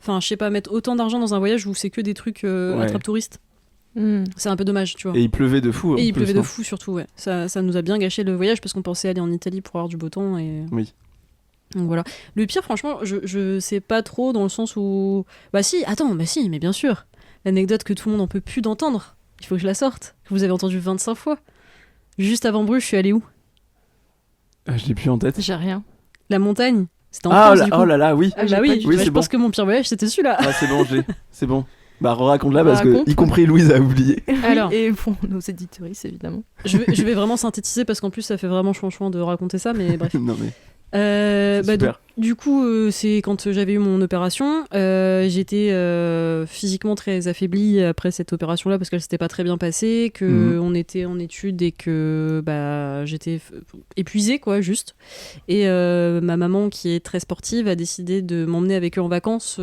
Enfin, je sais pas, mettre autant d'argent dans un voyage où c'est que des trucs attrape-touristes. C'est un peu dommage, tu vois. Et il pleuvait de fou. Et il pleuvait de fou, surtout, ouais. Ça nous a bien gâché le voyage parce qu'on pensait aller en Italie pour avoir du beau temps. Et... Oui. Donc voilà. Le pire, franchement, je sais pas trop dans le sens où. Bah si, mais bien sûr. L'anecdote que tout le monde en peut plus d'entendre. Il faut que je la sorte. Que vous avez entendu 25 fois. Juste avant Bruges, je suis allée où ? Je l'ai plus en tête. J'ai rien. La montagne. C'était en France, du coup. Oh là là, oui. Ah bah oui, oui je pense que mon pire voyage, c'était celui-là. Ah, c'est bon, c'est bon. Bah, raconte-la parce que, y compris Louise a oublié. Alors, et pour nos éditoristes, évidemment. Je vais vraiment synthétiser parce qu'en plus, ça fait vraiment chouin de raconter ça, mais bref. Non, mais. Du coup, c'est quand j'avais eu mon opération. J'étais physiquement très affaiblie après cette opération-là parce qu'elle s'était pas très bien passée, qu'on était en études et que j'étais épuisée, quoi, juste. Et ma maman, qui est très sportive, a décidé de m'emmener avec eux en vacances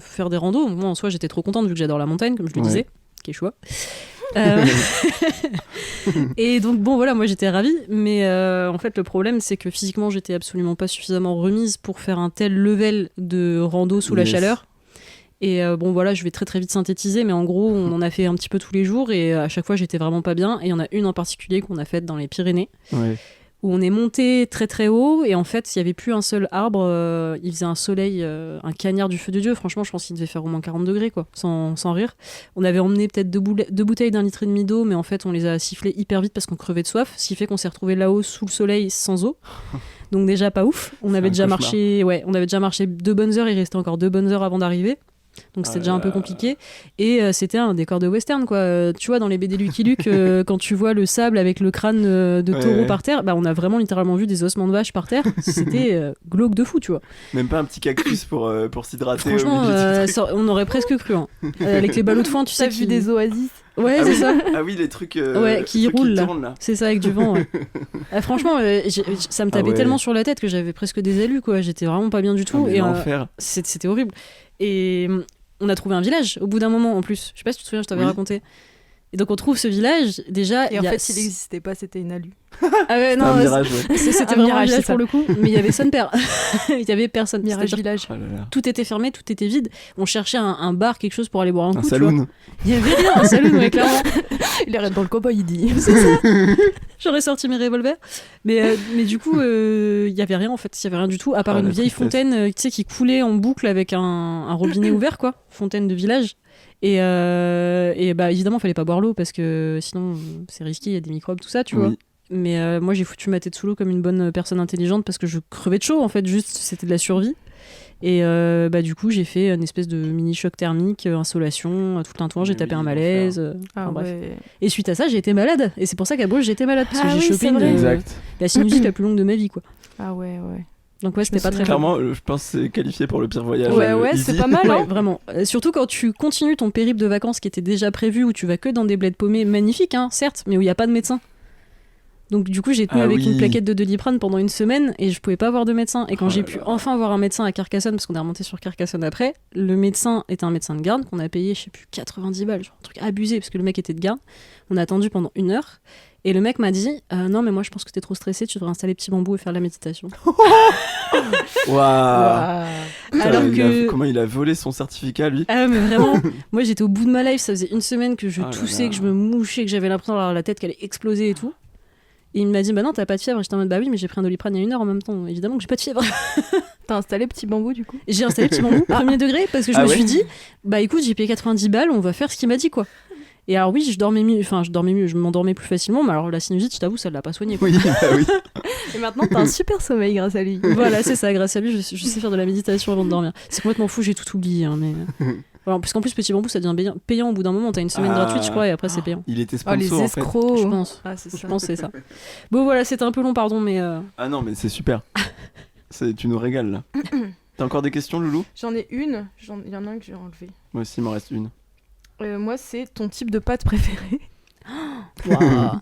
faire des randos. Moi, en soi, j'étais trop contente vu que j'adore la montagne, comme je le disais, qui est choix. Et donc bon voilà, moi j'étais ravie, mais en fait le problème c'est que physiquement j'étais absolument pas suffisamment remise pour faire un tel level de rando sous la chaleur. Et bon voilà, je vais très très vite synthétiser, mais en gros on en a fait un petit peu tous les jours et à chaque fois j'étais vraiment pas bien. Et il y en a une en particulier qu'on a faite dans les Pyrénées, où on est monté très très haut et en fait il y avait plus un seul arbre, il faisait un soleil, un cagnard du feu de Dieu. Franchement je pense qu'il devait faire au moins 40 degrés, quoi, sans rire. On avait emmené peut-être deux bouteilles d'1,5 litre d'eau, mais en fait on les a sifflées hyper vite parce qu'on crevait de soif, ce qui fait qu'on s'est retrouvé là-haut sous le soleil sans eau. Donc déjà pas ouf. On avait déjà marché 2 bonnes heures, il restait encore 2 bonnes heures avant d'arriver. Donc c'était déjà un peu compliqué. Et c'était un décor de western, quoi. Tu vois, dans les BD Lucky Luke, quand tu vois le sable avec le crâne de taureau par terre, on a vraiment littéralement vu des ossements de vache par terre. C'était glauque de fou, tu vois. Même pas un petit cactus pour s'hydrater. Franchement, on aurait presque cru. Hein. Avec les ballots de foin, tu sais. T'as vu des oasis. Ouais, c'est ça. Ah oui, les trucs qui roulent tournent, là. C'est ça, avec du vent. Ouais. Franchement, ça me tapait tellement sur la tête que j'avais presque des alus, quoi. J'étais vraiment pas bien du tout. Et c'était horrible. Et on a trouvé un village au bout d'un moment en plus. Je sais pas si tu te souviens, je t'avais raconté. Et donc on trouve ce village déjà. Et en fait, il n'existait pas, c'était une alu. Ah ouais, non, c'était vraiment un village pour le coup. Mais il y avait son père. Il y avait personne. Mirage village. Oh là là. Tout était fermé, tout était vide. On cherchait un bar, quelque chose pour aller boire un coup. Un saloon. Il y avait rien, un saloon, ouais, clairement. Il arrête dans le cowboy, il dit. C'est ça. J'aurais sorti mes revolvers. Mais du coup, il y avait rien en fait. Il y avait rien du tout, à part une vieille fontaine, tu sais, qui coulait en boucle avec un robinet ouvert, quoi. Fontaine de village. Et évidemment, il fallait pas boire l'eau parce que sinon c'est risqué, il y a des microbes, tout ça, tu vois. Mais moi, j'ai foutu ma tête sous l'eau comme une bonne personne intelligente parce que je crevais de chaud, en fait, juste c'était de la survie. Et du coup, j'ai fait une espèce de mini choc thermique, insolation, tout un tour, j'ai tapé un malaise. Bref. Et suite à ça, j'ai été malade. Et c'est pour ça qu'à Bruges, j'ai été malade parce que j'ai chopé la sinusite la plus longue de ma vie, quoi. Ah ouais. Donc ouais, c'était pas très clairement, je pense que c'est qualifié pour le pire voyage. Ouais, c'est pas mal. Ouais, vraiment. Surtout quand tu continues ton périple de vacances qui était déjà prévu, où tu vas que dans des bleds paumés magnifiques, hein, certes, mais où il n'y a pas de médecin. Donc du coup, j'ai tenu avec une plaquette de Doliprane pendant une semaine et je pouvais pas voir de médecin. Et quand j'ai pu enfin voir un médecin à Carcassonne, parce qu'on est remonté sur Carcassonne après, le médecin était un médecin de garde qu'on a payé, je sais plus, 90 balles, genre un truc abusé, parce que le mec était de garde. On a attendu pendant 1 heure. Et le mec m'a dit non, mais moi je pense que t'es trop stressé, tu devrais installer Petit Bambou et faire la méditation. Waouh. Alors que comment il a volé son certificat, lui. Ah mais vraiment, moi j'étais au bout de ma life, ça faisait 1 semaine que je toussais, que je me mouchais, que j'avais l'impression d'avoir la tête qui allait exploser et tout. Et il m'a dit non, t'as pas de fièvre. J'étais en mode oui, mais j'ai pris un Doliprane il y a 1 heure en même temps. Évidemment que j'ai pas de fièvre. T'as installé Petit Bambou du coup? J'ai installé Petit Bambou, premier degré, parce que je me suis dit écoute, j'ai payé 90 balles, on va faire ce qu'il m'a dit, quoi. Et alors oui, je dormais mieux, je m'endormais plus facilement, mais alors la sinusite, je t'avoue, ça l'a pas soigné. Oui, bah oui. Et maintenant, t'as un super sommeil grâce à lui. Voilà, c'est ça, grâce à lui, je sais faire de la méditation avant de dormir. C'est complètement fou, j'ai tout oublié, hein, mais... Voilà, parce qu'en plus, Petit Bambou, ça devient payant au bout d'un moment, t'as une semaine gratuite, je crois, et après c'est payant. Il était Oh, les sponsor en fait. escrocs. Je pense. Ah, c'est ça. Je pense que c'est ça. Bon voilà, c'était un peu long, pardon, mais... Ah non, mais c'est super. Tu nous régales là. T'as encore des questions, Loulou? J'en ai une. Il y en a un que j'ai enlevé. Moi aussi, il m'en reste une. Moi, c'est ton type de pâte préféré. Waouh.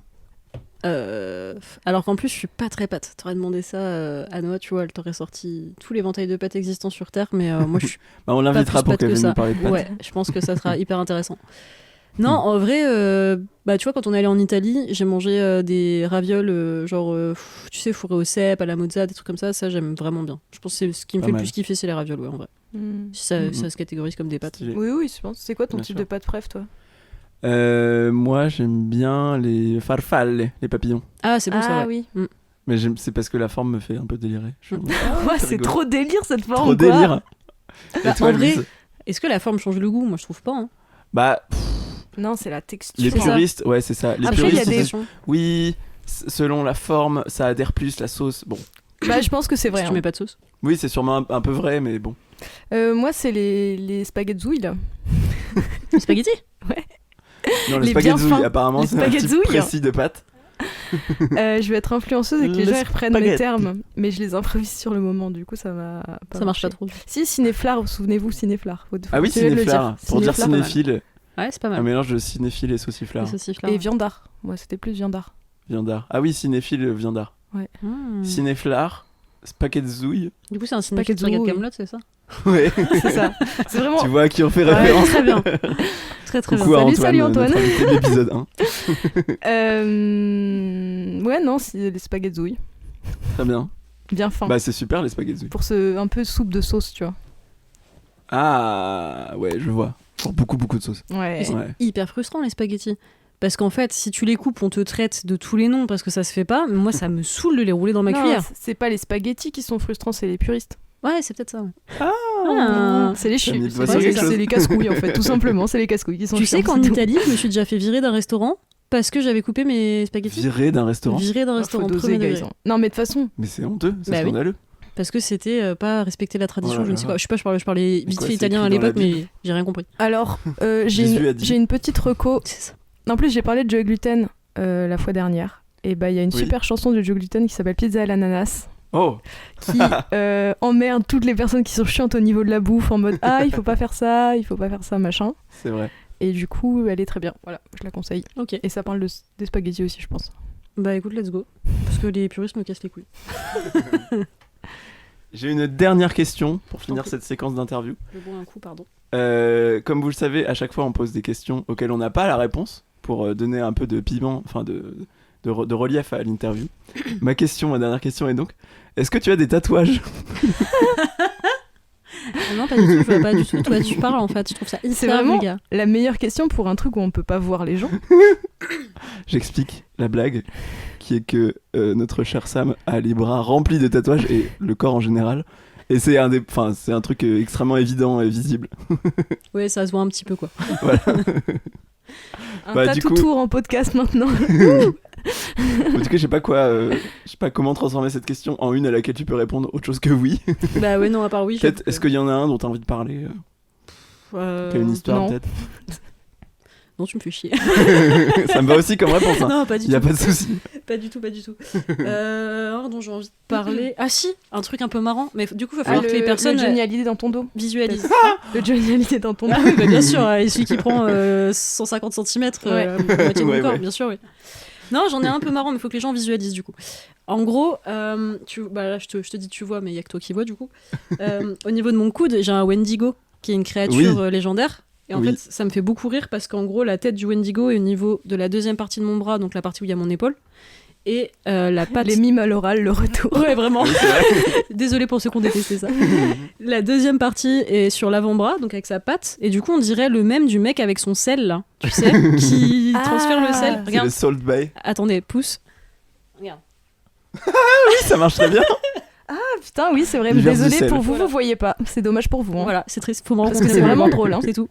Alors qu'en plus je suis pas très pâte. T'aurais demandé ça à Noah, tu vois, elle t'aurait sorti tous les éventails de pâtes existants sur Terre, mais moi je suis Bah, on l'invitera plus pour pâte qu'elle que vienne ça. nous parler de pâtes. Ouais, je pense que ça sera hyper intéressant. Non, en vrai, bah tu vois, quand on est allé en Italie, j'ai mangé des ravioles, tu sais, fourrés au cèpe, à la mozza, des trucs comme ça j'aime vraiment bien. Je pense que c'est ce qui me Pas fait le mal. plus kiffer, c'est les ravioles, ouais, en vrai. Si ça, Mhm. ça se catégorise comme des pâtes. Stylé. Oui, je pense. C'est quoi ton Bien type sûr. de pâte préf, toi? Moi, j'aime bien les farfalle, les papillons. Ah, c'est bon ça, Ah ouais. oui. Mais c'est parce que la forme me fait un peu délirer. Je suis en mode, Ouais, c'est rigolo. trop délire cette forme. trop quoi. délire. Et Bah, toi, en vrai, Louise? est-ce que la forme change le goût? Moi je trouve pas. Hein. Bah, Non, c'est la texture. les C'est ça. puristes, ouais, c'est ça. Les Après, il y a puristes, des- ils disent, oui, selon la forme, ça adhère plus la sauce. Bon, Bah, je pense que c'est vrai. Si tu hein. mets pas de sauce. oui, c'est sûrement un peu vrai, mais bon. Moi, c'est les spaghetti là. Les spaghettis? Non, les Les bien spaghettis, fins. apparemment, Les c'est un type spaghetti. précis de pâte. Je vais être influenceuse et que les Les gens ils reprennent mes spaghettis. termes, mais je les improvise sur le moment, du coup ça va pas Ça marche pas marcher. trop. Si, cinéflard, souvenez-vous, cinéflard. Ah oui, Faut le dire. cinéphile. Pour dire Cinéphile, pas mal. cinéphile, Ouais, c'est pas un mal. mélange de cinéphile et sauciflard. Les sauciflards. Et viandard. Moi, c'était plus viandard. Viandard. Ah oui, cinéphile, viandard. Mmh. Cinéflard, spaghetti. Du coup, c'est un cinéphile Spaghetti, qui regarde oui. Kaamelott, c'est ça? Ouais. C'est ça. C'est vraiment. Tu vois à qui on fait Ouais. référence. Très bien. Très Coucou bien. à Salut, Antoine, salut, Antoine. notre invité de l'épisode 1. Ouais, non, c'est les spaghetti. Très bien. Bien fin. Bah c'est super les spaghettis. Pour ce un peu soupe de sauce, tu vois. Ah ouais, je vois. Pour beaucoup de sauce. Ouais. Et c'est Ouais. hyper frustrant, les spaghettis. Parce qu'en fait, si tu les coupes, on te traite de tous les noms parce que ça se fait pas. Mais moi, ça me saoule de les rouler dans ma Non, cuillère. c'est pas les spaghettis qui sont frustrants, c'est les puristes. Ouais, c'est peut-être ça. Ouais. Ah. C'est les T'as mis le chips. doigt sur quelque C'est chose. les casse-couilles en fait, tout simplement. C'est les casse-couilles qui sont Tu sais chiants, qu'en c'est tout. Italie, je me suis déjà fait virer d'un restaurant parce que j'avais coupé mes spaghettis. Viré d'un restaurant. Viré d'un Faut restaurant doser, premier degré. guys. Non, mais de toute façon, Mais c'est honteux, c'est Bah oui. scandaleux. Parce que c'était pas respecter la tradition, Oh là je ne sais là. quoi. Je sais pas, je parlais vite quoi, fait c'est italien à écrit dans la l'époque, mais Bible j'ai rien compris. alors, Jésus a dit. j'ai une petite reco. C'est ça. En plus, j'ai parlé de Joe Gluten la fois dernière. Et bah, il y a une Oui. super chanson de Joe Gluten qui s'appelle Pizza à l'ananas, Oh, qui emmerde toutes les personnes qui sont chiantes au niveau de la bouffe en mode ah, il faut pas faire ça, machin. c'est vrai. Et du coup, elle est très bien. Voilà, je la conseille. Ok. Et ça parle des spaghettis aussi, je pense. Bah écoute, let's go. Parce que les puristes me cassent les couilles. J'ai une dernière question pour finir Ok. cette séquence d'interview. Je bois un coup, pardon. Comme vous le savez, à chaque fois on pose des questions auxquelles on n'a pas la réponse pour donner un peu de piment, enfin de relief à l'interview. Ma dernière question est donc, est-ce que tu as des tatouages? Ah non, pas du tout, je vois pas du tout. Toi, tu parles en fait, je trouve ça hyper C'est vraiment vulgaire. la meilleure question pour un truc où on peut pas voir les gens. J'explique la blague, qui est que notre cher Sam a les bras remplis de tatouages et le corps en général. Et c'est un truc extrêmement évident et visible. Ouais, ça se voit un petit peu quoi. Voilà. Un Bah, du tatou coup- tour en podcast maintenant. En tout cas, je sais pas comment transformer cette question en une à laquelle tu peux répondre autre chose que oui. Bah ouais, non, à part oui. Peut-être, est-ce qu'il y en a un dont tu as envie de parler qui a une histoire non. peut-être? Non, tu me fais chier. Ça me va aussi comme réponse. Hein. Non, pas du Y a tout. pas de souci. Pas du tout. Un dont j'ai envie de parler. Ah si, un truc un peu marrant. Mais du coup, il va falloir que les personnes Le Johnny Hallyday dans ton dos. visualisent. Le Johnny Hallyday dans ton dos. Ah oui, bah, bien sûr, et celui qui prend 150 cm, la moitié de mon Ouais, corps, ouais. bien sûr, oui. Non, j'en ai un peu marrant, mais il faut que les gens visualisent du coup. En gros, là, je te dis tu vois, mais il y a que toi qui vois du coup. Au niveau de mon coude, j'ai un Wendigo, qui est une créature légendaire. Et en Oui. fait, ça me fait beaucoup rire parce qu'en gros, la tête du Wendigo est au niveau de la deuxième partie de mon bras, donc la partie où il y a mon épaule. Et la patte. Les mimes à l'oral, le retour. Ouais, vraiment. Oui, c'est vrai. Désolée pour ceux qui ont détesté ça. La deuxième partie est sur l'avant-bras, donc avec sa patte. Et du coup, on dirait le même du mec avec son sel, là. Tu sais, qui Ah. transfère le sel. C'est Regarde. le Salt Bay. Attendez, pouce. Regarde. Oui, ça marche très bien. Ah putain, oui, c'est vrai. L'hiver du Désolé sel. pour vous, Voilà. vous voyez pas. C'est dommage pour vous. Hein. Voilà, c'est triste. Faut me Parce rencontrer. que c'est vraiment vraiment drôle, hein. C'est tout.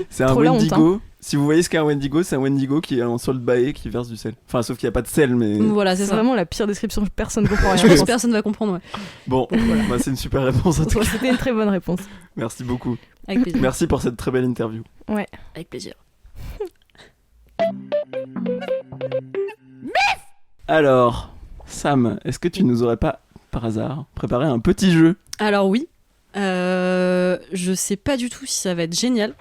C'est un Trop la honte, Wendigo. Si vous voyez ce qu'est un Wendigo, c'est un Wendigo qui est en solde baé qui verse du sel. Enfin, sauf qu'il n'y a pas de sel, mais. Voilà, C'est c'est ça. vraiment la pire description, personne comprend rien. Je pense que personne va comprendre, ouais. Bon, bah, c'est une super réponse en tout cas. C'était une très bonne réponse. Merci beaucoup. Avec plaisir. Merci pour cette très belle interview. Avec plaisir. Alors, Sam, est-ce que tu nous aurais pas, par hasard, préparé un petit jeu? Alors oui, je sais pas du tout si ça va être génial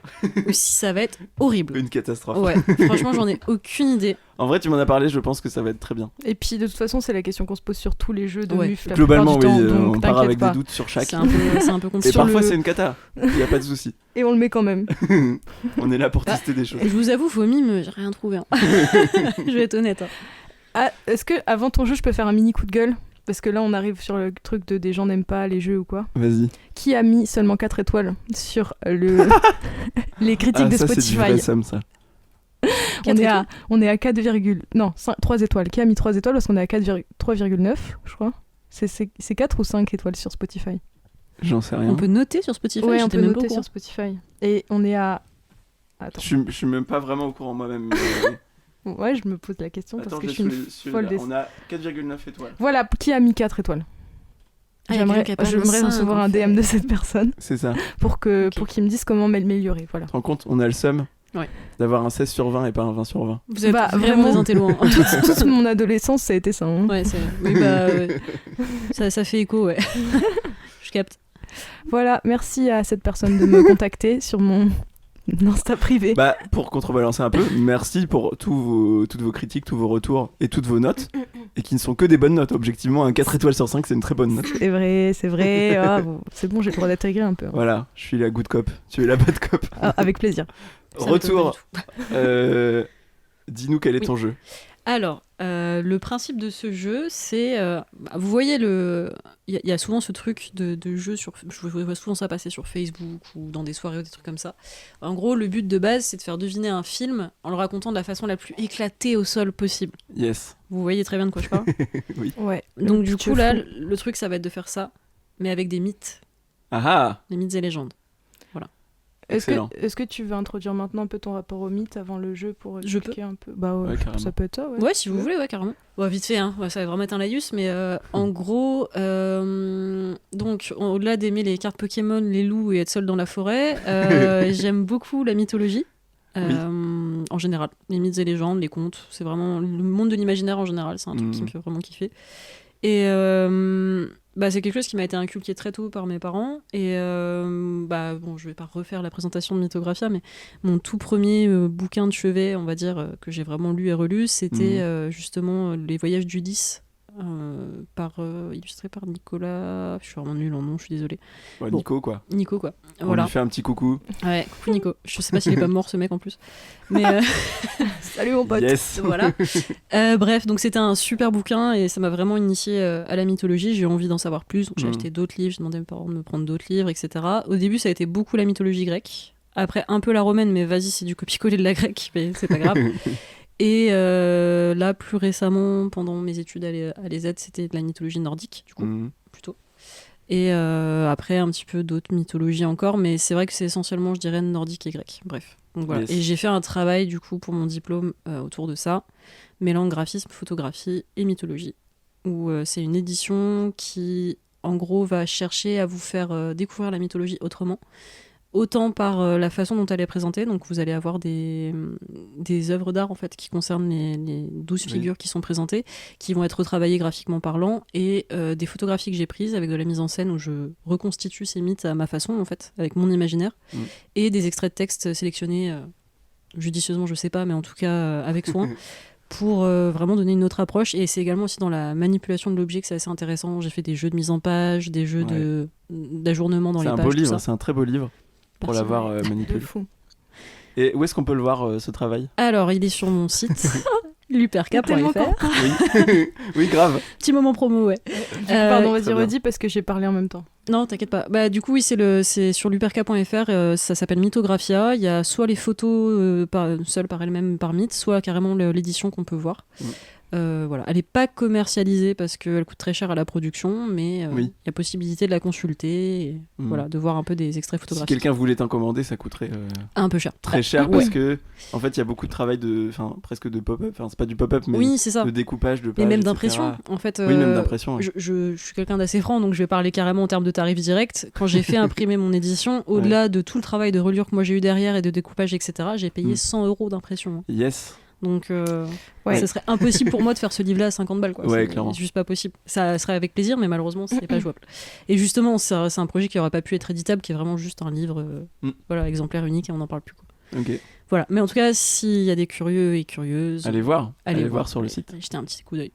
ou si ça va être horrible. Une catastrophe. Ouais, franchement, j'en ai aucune idée. En vrai, tu m'en as parlé, je pense que ça va être très bien. Et puis de toute façon, c'est la question qu'on se pose sur tous les jeux de Ouais. MUF la Globalement, oui, plupart du temps, donc on part t'inquiète avec pas. des doutes sur chaque. C'est un peu Et compliqué. Sur parfois, le- c'est une cata. Il n'y a pas de souci. Et on le met quand même. On est là pour tester des choses. Je vous avoue, vos mimes, j'ai rien trouvé. hein. Je vais être honnête. hein. Ah, est-ce que avant ton jeu, je peux faire un mini coup de gueule? Parce que là, on arrive sur le truc de des gens n'aiment pas les jeux ou quoi. Vas-y. Qui a mis seulement 4 étoiles sur les critiques de ça, c'est du vrai Spotify? Sam, ça. On est à 4, non, 3 étoiles. Qui a mis 3 étoiles? Parce qu'on est à 3,9, je crois. C'est 4 ou 5 étoiles sur Spotify? J'en sais rien. On peut noter sur Spotify. Ouais, on j'étais peut même pas au noter courant. sur Spotify. Et on est à... Attends. Je suis même pas vraiment au courant moi-même. Ouais, je me pose la question Attends, parce que je je suis une suis folle là. des... On a 4,9 étoiles. Voilà, qui a mis 4 étoiles? Ah, y a quelqu'un qui a pas mis J'aimerais 5, recevoir un en fait. DM de cette personne C'est ça. pour qu'il me dise comment m'améliorer. Voilà. Tu te rends compte, on a le seum Ouais. d'avoir un 16 sur 20 et pas un 20 sur 20. Vous êtes Bah, vraiment vraiment. des intellos. hein. Toute mon adolescence, ça a été ça. hein. Ouais, oui, bah, ouais. Ça fait écho, ouais. Je capte. Voilà, merci à cette personne de me contacter sur mon Insta privé. Bah, pour contrebalancer un peu, merci pour toutes vos critiques, tous vos retours et toutes vos notes. Et qui ne sont que des bonnes notes. Objectivement, un 4 étoiles sur 5, c'est une très bonne note. C'est vrai, c'est vrai. Ah, bon, c'est bon, j'ai le droit d'intégrer un peu. hein. Voilà, je suis la good cop, tu es la bad cop. Ah, avec plaisir. Ça m'étonne Retour, pas du tout. dis-nous quel est ton jeu. Alors, le principe de ce jeu, c'est... vous voyez, il y a souvent ce truc de jeu sur... Je vois souvent ça passer sur Facebook ou dans des soirées ou des trucs comme ça. En gros, le but de base, c'est de faire deviner un film en le racontant de la façon la plus éclatée au sol possible. Yes. Vous voyez très bien de quoi je parle. Ouais. Donc du Tu coup, es là, fou. le truc, ça va être de faire ça, mais avec des mythes. Ah ah, Des mythes et légendes. excellent. Est-ce que tu veux introduire maintenant un peu ton rapport au mythe avant le jeu pour Je expliquer un peu? Bah ouais, Ouais, carrément. ça peut être ça, ouais. Ouais, si vous voulez, ouais, carrément. Bon, vite fait, hein. Ouais, ça va vraiment être un laïus, mais en gros, donc, au-delà d'aimer les cartes Pokémon, les loups et être seul dans la forêt, j'aime beaucoup la mythologie. En général, les mythes et légendes, les contes, c'est vraiment le monde de l'imaginaire en général, c'est un truc qui me fait vraiment kiffer. Et c'est quelque chose qui m'a été inculqué très tôt par mes parents. Et bon, je vais pas refaire la présentation de Mythographia, mais mon tout premier bouquin de chevet, on va dire, que j'ai vraiment lu et relu, c'était justement Les Voyages d'Ulysse, illustré par Nicolas. Je suis vraiment nulle en nom, je suis désolée. Ouais, Bon. Nico, quoi. Nico, quoi. On Voilà. lui fait un petit coucou. Ouais, coucou Nico. Je sais pas s'il est pas mort ce mec en plus. Mais Salut mon pote. Yes. voilà. Bref, donc c'était un super bouquin et ça m'a vraiment initié à la mythologie. J'ai eu envie d'en savoir plus, donc j'ai acheté d'autres livres, j'ai demandé à mes parents de me prendre d'autres livres, etc. Au début, ça a été beaucoup la mythologie grecque. Après, un peu la romaine, mais vas-y, c'est du copier-coller de la grecque, mais c'est pas grave. Et là, plus récemment, pendant mes études à l'ESAT, c'était de la mythologie nordique, du coup, plutôt. Et après, un petit peu d'autres mythologies encore, mais c'est vrai que c'est essentiellement, je dirais, nordique et grec. Bref. Donc voilà. Yes. Et j'ai fait un travail, du coup, pour mon diplôme autour de ça, mêlant graphisme, photographie et mythologie, où c'est une édition qui, en gros, va chercher à vous faire découvrir la mythologie autrement. Autant par la façon dont elle est présentée, donc vous allez avoir des œuvres d'art en fait qui concernent les 12 figures qui sont présentées, qui vont être retravaillées graphiquement parlant, et des photographies que j'ai prises avec de la mise en scène où je reconstitue ces mythes à ma façon en fait, avec mon imaginaire, et des extraits de texte sélectionnés judicieusement, je sais pas, mais en tout cas avec soin. Pour vraiment donner une autre approche. Et c'est également aussi dans la manipulation de l'objet que c'est assez intéressant. J'ai fait des jeux de mise en page, des jeux d'ajournement dans les pages. C'est un beau tout livre, ça. c'est un très beau livre pour Merci. l'avoir De manipulé. fou. Et où est-ce qu'on peut le voir, ce travail? Alors, il est sur mon site, Tellement luperca.fr. Oui. Oui, grave. Petit moment promo, ouais. Pardon, vas-y, très bien. redis parce que j'ai parlé en même temps. Non, t'inquiète pas. Bah, du coup, oui, c'est sur luperca.fr. Ça s'appelle Mythographia. Il y a soit les photos seules par elles-mêmes par mythe, soit carrément l'édition qu'on peut voir. Voilà. Elle n'est pas commercialisée parce qu'elle coûte très cher à la production, mais il y a possibilité de la consulter et voilà, de voir un peu des extraits Si photographiques. quelqu'un voulait t'encommander, ça coûterait Un peu cher. très cher parce que en fait il y a beaucoup de travail presque de pop-up. Enfin c'est pas du pop-up mais Oui, c'est ça. de découpage de pages, Et même etc. d'impression. En fait, Oui, même d'impression. Oui. je suis quelqu'un d'assez franc, donc je vais parler carrément en termes de tarifs directs. Quand j'ai fait imprimer mon édition, au-delà de tout le travail de reliure que moi j'ai eu derrière et de découpage, etc., j'ai payé 100 € d'impression. Yes. Donc, ça serait impossible pour moi de faire ce livre-là à 50 balles. Quoi. Ouais, c'est clairement. juste pas possible. Ça serait avec plaisir, mais malheureusement, c'est pas jouable. Et justement, c'est un projet qui aurait pas pu être éditable, qui est vraiment juste un livre, voilà, exemplaire unique, et on n'en parle plus. Quoi. Ok. Voilà. Mais en tout cas, s'il y a des curieux et curieuses, Allez voir sur le site. Jetez un petit coup d'œil.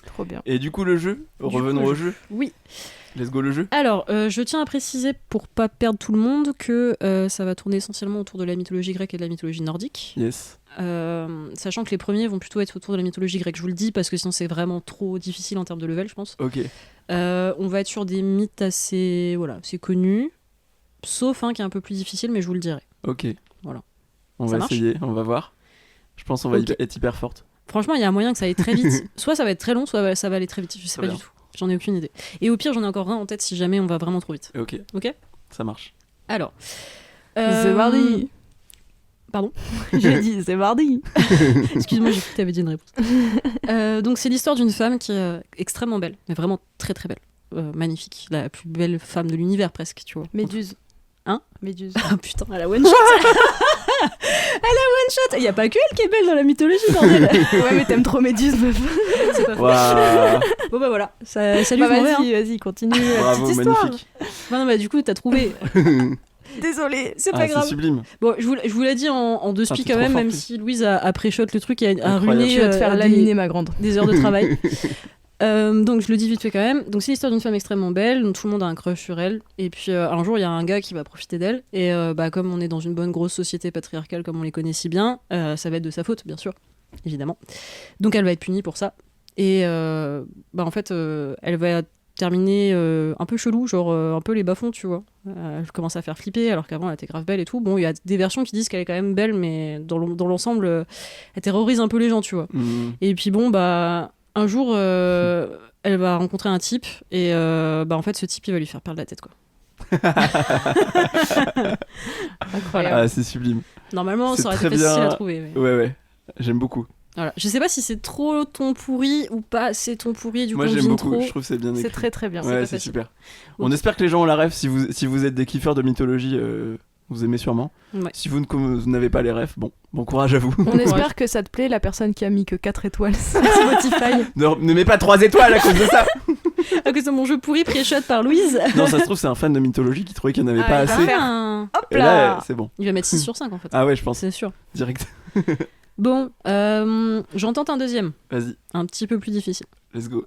Trop bien. Et du coup le jeu, revenons au jeu. Oui. Let's go le jeu. Alors, je tiens à préciser, pour pas perdre tout le monde, que ça va tourner essentiellement autour de la mythologie grecque et de la mythologie nordique. Yes. Sachant que les premiers vont plutôt être autour de la mythologie grecque. Je vous le dis parce que sinon c'est vraiment trop difficile en termes de level, je pense. Ok. On va être sur des mythes assez connus, sauf un qui est un peu plus difficile, mais je vous le dirai. Ok. Voilà. On Ça va marche essayer, on va voir. Je pense qu'on va Ok. être hyper forte. Franchement, il y a un moyen que ça aille très vite. Soit ça va être très long, soit ça va aller très vite. Je sais Très pas bien. du tout. J'en ai aucune idée. Et au pire, j'en ai encore un en tête si jamais on va vraiment trop vite. Ok. Ok. Ça marche. Alors. C'est mardi. Pardon. J'ai dit c'est mardi. Excuse-moi, j'ai cru que t'avais dit une réponse. Donc c'est l'histoire d'une femme qui est extrêmement belle, mais vraiment très très belle. Magnifique. La plus belle femme de l'univers presque, tu vois. Méduse. Hein Méduse. Ah putain, elle a one shot. Elle a one shot. Il y a pas que elle qui est belle dans la mythologie, bordel. Ouais, mais t'aimes trop Méduse, meuf. C'est pas faux. Waouh. Bon bah voilà, ça lui Bah, fait envers, hein. vas-y, continue. Bravo, Petite histoire. magnifique. Non, bah du coup t'as trouvé. Désolée. C'est pas Ah, grave. c'est sublime. Bon, je vous l'ai dit en deux Ah, speaks t'es quand trop même, fort, même plus. si Louise a pré-shot le truc et a Incroyable. ruiné Tu vas te faire laminer, ma grande. des heures de travail. Donc je le dis vite fait quand même. Donc c'est l'histoire d'une femme extrêmement belle, donc tout le monde a un crush sur elle. Et puis un jour il y a un gars qui va profiter d'elle. Et comme on est dans une bonne grosse société patriarcale comme on les connaît si bien, ça va être de sa faute bien sûr, évidemment. Donc elle va être punie pour ça. Et en fait elle va terminer un peu chelou, genre un peu les bas-fonds, tu vois. Elle commence à faire flipper alors qu'avant elle était grave belle et tout. Bon, il y a des versions qui disent qu'elle est quand même belle, mais dans l'ensemble elle terrorise un peu les gens, tu vois. Et puis bon un jour, elle va rencontrer un type et en fait, ce type, il va lui faire perdre la tête, quoi. Incroyable. Ah, c'est sublime. Normalement, C'est ça aurait été très facile bien. à trouver. Mais... Ouais. J'aime beaucoup. Voilà. Je sais pas si c'est trop ton pourri ou pas c'est ton pourri, du coup Moi, on j'aime devine beaucoup. trop. Je trouve que c'est bien écrit. C'est très très bien. Ouais, pas c'est facile. super. Ok. On espère que les gens ont la ref. Si vous êtes des kiffeurs de mythologie, vous aimez sûrement. Ouais. Si vous n'avez pas les refs, bon courage à vous. On espère que ça te plaît, la personne qui a mis que 4 étoiles sur Spotify. Ne mets pas 3 étoiles à cause de ça. À cause de mon jeu pourri pré-shot par Louise. Non, ça se trouve, c'est un fan de mythologie qui trouvait qu'il n'y en avait pas il va assez. faire Hop Et là, c'est bon. Il va mettre 6 sur 5 en fait. Ah ouais, je pense. C'est sûr. Direct. Bon, j'en tente un deuxième. Vas-y, Un petit peu plus difficile. let's go.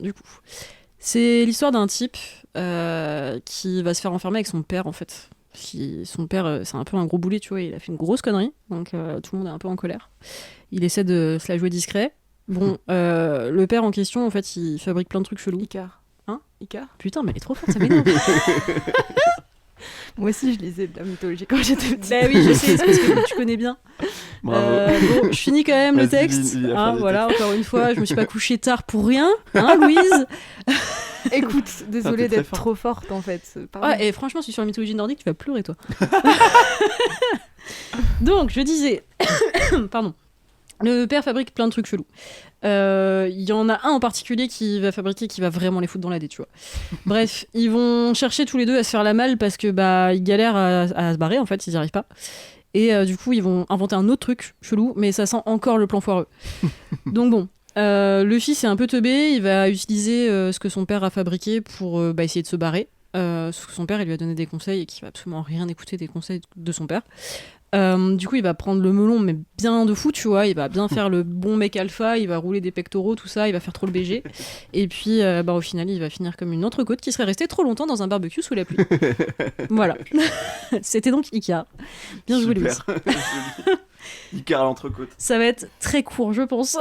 Du coup, c'est l'histoire d'un type qui va se faire enfermer avec son père en fait. Son père, c'est un peu un gros boulet, tu vois, il a fait une grosse connerie, donc tout le monde est un peu en colère. Il essaie de se la jouer discret. Bon, le père en question, en fait, il fabrique plein de trucs chelous. Icar. Hein Icar. Putain, mais elle est trop forte, ça m'énerve. Moi aussi, je lisais de la mythologie quand j'étais petite. Bah oui, je sais, c'est parce que tu connais bien. Bravo. Bon, je finis quand même le Vas-y, texte. lis la fin Hein, du voilà, encore une fois, je me suis pas couchée tard pour rien, hein, Louise. Écoute, désolée t'es très d'être fort. trop forte en fait. Pardon. Ouais, et franchement, si sur la mythologie nordique, tu vas pleurer, toi. Donc, je disais... Pardon. Le père fabrique plein de trucs chelous. Il y en a un en particulier qui va fabriquer, qui va vraiment les foutre dans la dé, tu vois. Bref, ils vont chercher tous les deux à se faire la malle parce que ils galèrent à se barrer, en fait, ils n'y arrivent pas. Et du coup, ils vont inventer un autre truc chelou, mais ça sent encore le plan foireux. Donc bon, le fils est un peu teubé, il va utiliser ce que son père a fabriqué pour essayer de se barrer. Sauf que son père, il lui a donné des conseils et qu'il va absolument rien écouter des conseils de son père. Du coup, il va prendre le melon, mais bien de fou, tu vois. Il va bien faire le bon mec alpha, il va rouler des pectoraux, tout ça, il va faire trop le BG. Et puis, au final, il va finir comme une entrecôte qui serait restée trop longtemps dans un barbecue sous la pluie. Voilà. C'était donc Icar. Bien joué, Louise. Super. Icar à l'entrecôte. Ça va être très court, je pense.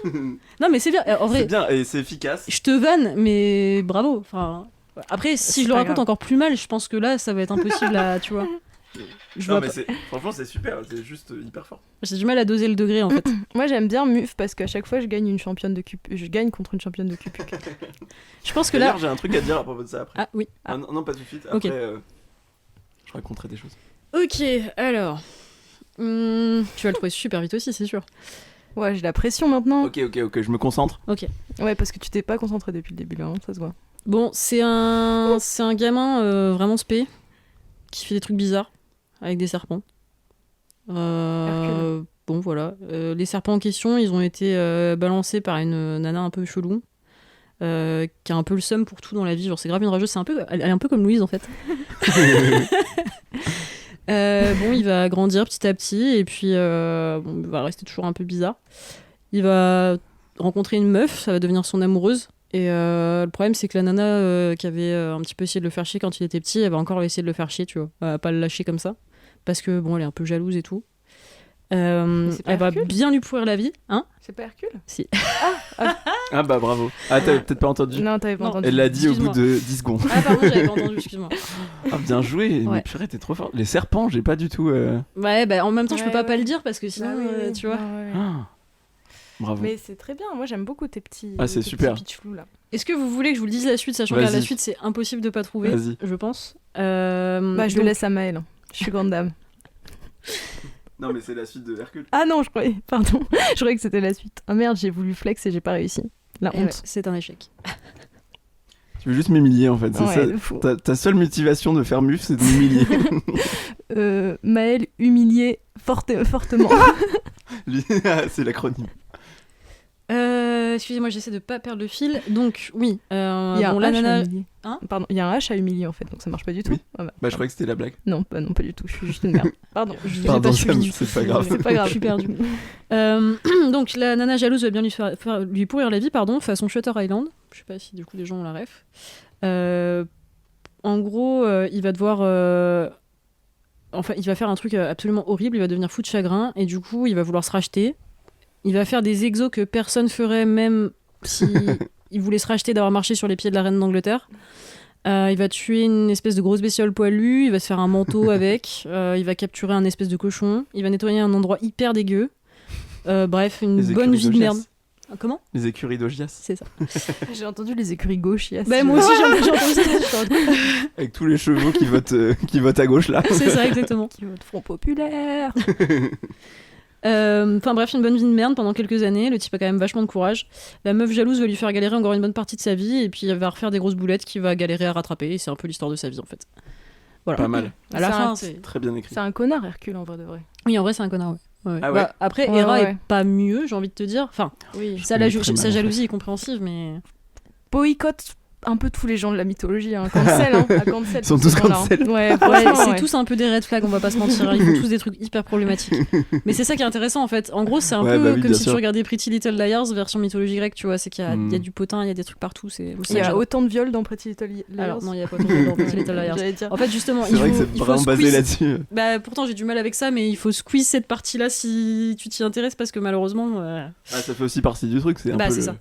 Non, mais c'est bien. En vrai, C'est bien et c'est efficace. je te vanne, mais bravo. Enfin, après, si C'est je le pas raconte grave. encore plus mal, je pense que là, ça va être impossible à, tu vois. Je Non, vois mais pas. franchement, c'est super, c'est juste hyper fort. J'ai du mal à doser le degré en fait. Moi, j'aime bien Muf parce qu'à chaque fois, je gagne je gagne contre une championne de Cupuk. Je pense que là. D'ailleurs, j'ai un truc à dire à propos de ça après. Ah oui. Ah, non, pas tout de suite. Ok. Après, je raconterai des choses. Ok, alors. Tu vas le trouver super vite aussi, c'est sûr. Ouais, j'ai la pression maintenant. Ok, je me concentre. Ouais, parce que tu t'es pas concentré depuis le début, là, hein, ça se voit. Bon, c'est un gamin vraiment spé qui fait des trucs bizarres avec des serpents. Hercule. Bon, voilà. Les serpents en question, ils ont été balancés par une nana un peu chelou. Qui a un peu le seum pour tout dans la vie. Genre, c'est grave une rageuse. Elle est un peu comme Louise en fait. Bon, il va grandir petit à petit et puis il va rester toujours un peu bizarre. Il va rencontrer une meuf, ça va devenir son amoureuse. Et le problème, c'est que la nana qui avait un petit peu essayé de le faire chier quand il était petit, elle va encore essayer de le faire chier, tu vois. Elle va pas le lâcher comme ça. Parce que, bon, elle est un peu jalouse et tout. Elle va bien lui pourrir la vie, hein. C'est pas Hercule? Si. Ah bah bravo. Ah, t'avais peut-être pas entendu. Non, t'avais pas Non. entendu. Elle l'a dit au bout Excuse-moi. de 10 secondes. Ah, pardon, j'avais pas entendu, excuse-moi. Ah, bien joué. Ouais. Mais purée, t'es trop fort. Les serpents, j'ai pas du tout. Ouais, bah en même temps, je peux Ouais, pas ouais. le dire parce que sinon, Bah oui, tu vois. ouais. Ah. Bravo. Mais c'est très bien, moi j'aime beaucoup tes petits. Ah, c'est tes super. petits pitchflous, là. Est-ce que vous voulez que je vous le dise la suite, sachant que Vas-y. la suite, c'est impossible de pas trouver, Vas-y. je pense. Bah, je le Donc- laisse à Maëlle. Je suis grande dame. Non, mais c'est la suite de Hercule. Ah non, je croyais, pardon. Je croyais que c'était la suite. Ah merde, j'ai voulu flex et j'ai pas réussi. La Eh ouais, honte. c'est un échec. Tu veux juste m'humilier en fait. C'est Ouais, ça. de fou. Ta seule motivation de faire muf, c'est de m'humilier. Maëlle humiliée fortement. C'est l'acronyme. Excusez-moi, j'essaie de pas perdre le fil. Donc, oui. Il y a bon, un la H à nana. humilier. Hein Pardon, il y a un H à humilier en fait, donc ça marche pas du tout. Oui. Ah bah, Bah, je croyais que c'était la blague. non, non, pas du tout. Je suis juste une merde. Pardon. J'ai Pardon, pas Sam, suivi du c'est tout, pas je suis grave. désolée. C'est pas grave. Je suis perdue. Donc, la nana jalouse va bien lui pourrir la vie, pardon, façon Shutter Island. Je sais pas si du coup les gens ont la ref. En gros, il va devoir. Enfin, il va faire un truc absolument horrible. Il va devenir fou de chagrin et du coup, il va vouloir se racheter. Il va faire des exos que personne ferait, même si il voulait se racheter d'avoir marché sur les pieds de la reine d'Angleterre. Il va tuer une espèce de grosse bestiole poilue. Il va se faire un manteau avec. Il va capturer un espèce de cochon. Il va nettoyer un endroit hyper dégueu. Bref, une Les bonne écuries vie de d'Augias. merde. Comment ? Les écuries d'Augias. C'est ça. J'ai entendu les écuries gauchias. Bah, moi aussi, j'ai entendu ça. Je suis en train de- Avec tous les chevaux qui votent à gauche là. C'est ça, exactement. Qui vote Front Populaire. Enfin bref, une bonne vie de merde pendant quelques années. Le type a quand même vachement de courage. La meuf jalouse va lui faire galérer encore une bonne partie de sa vie. Et puis elle va refaire des grosses boulettes qu'il va galérer à rattraper. Et c'est un peu l'histoire de sa vie en fait. Voilà. Pas mal. À la C'est fin, un- c'est. Très bien écrit. C'est un connard, Hercule, en vrai de vrai. Oui, en vrai, c'est un connard, ouais. Ouais. Ah ouais Bah, après, Ouais, Hera ouais. est pas mieux, j'ai envie de te dire. Enfin, Oui. sa connais très mal, sa en jalousie est compréhensive, mais. Boycotte un peu tous les gens de la mythologie. Hein. Cancel, hein. À cancel. Ils sont tous ces tous gens-là, hein. cancel. Ouais, Ouais, franchement, c'est ouais. tous un peu des red flags, on va pas se mentir. Hein. Ils font tous des trucs hyper problématiques. Mais c'est ça qui est intéressant en fait. En gros, c'est un Ouais, peu bah oui, comme bien si sûr. tu regardais Pretty Little Liars version mythologie grecque, tu vois. C'est qu'il y a, Mm. il y a du potin, il y a des trucs partout. C'est Il y a autant de viols dans Pretty Little Liars. Alors, non, il y a pas autant dans Pretty Little Liars. J'allais dire. En fait, justement, C'est vrai que c'est il faut vraiment basé squeeze- là-dessus. Bah, pourtant, j'ai du mal avec ça, mais il faut squeeze cette partie-là si tu t'y intéresses parce que malheureusement. Ah, ça fait aussi partie du truc. C'est un Bah, peu c'est le- ça.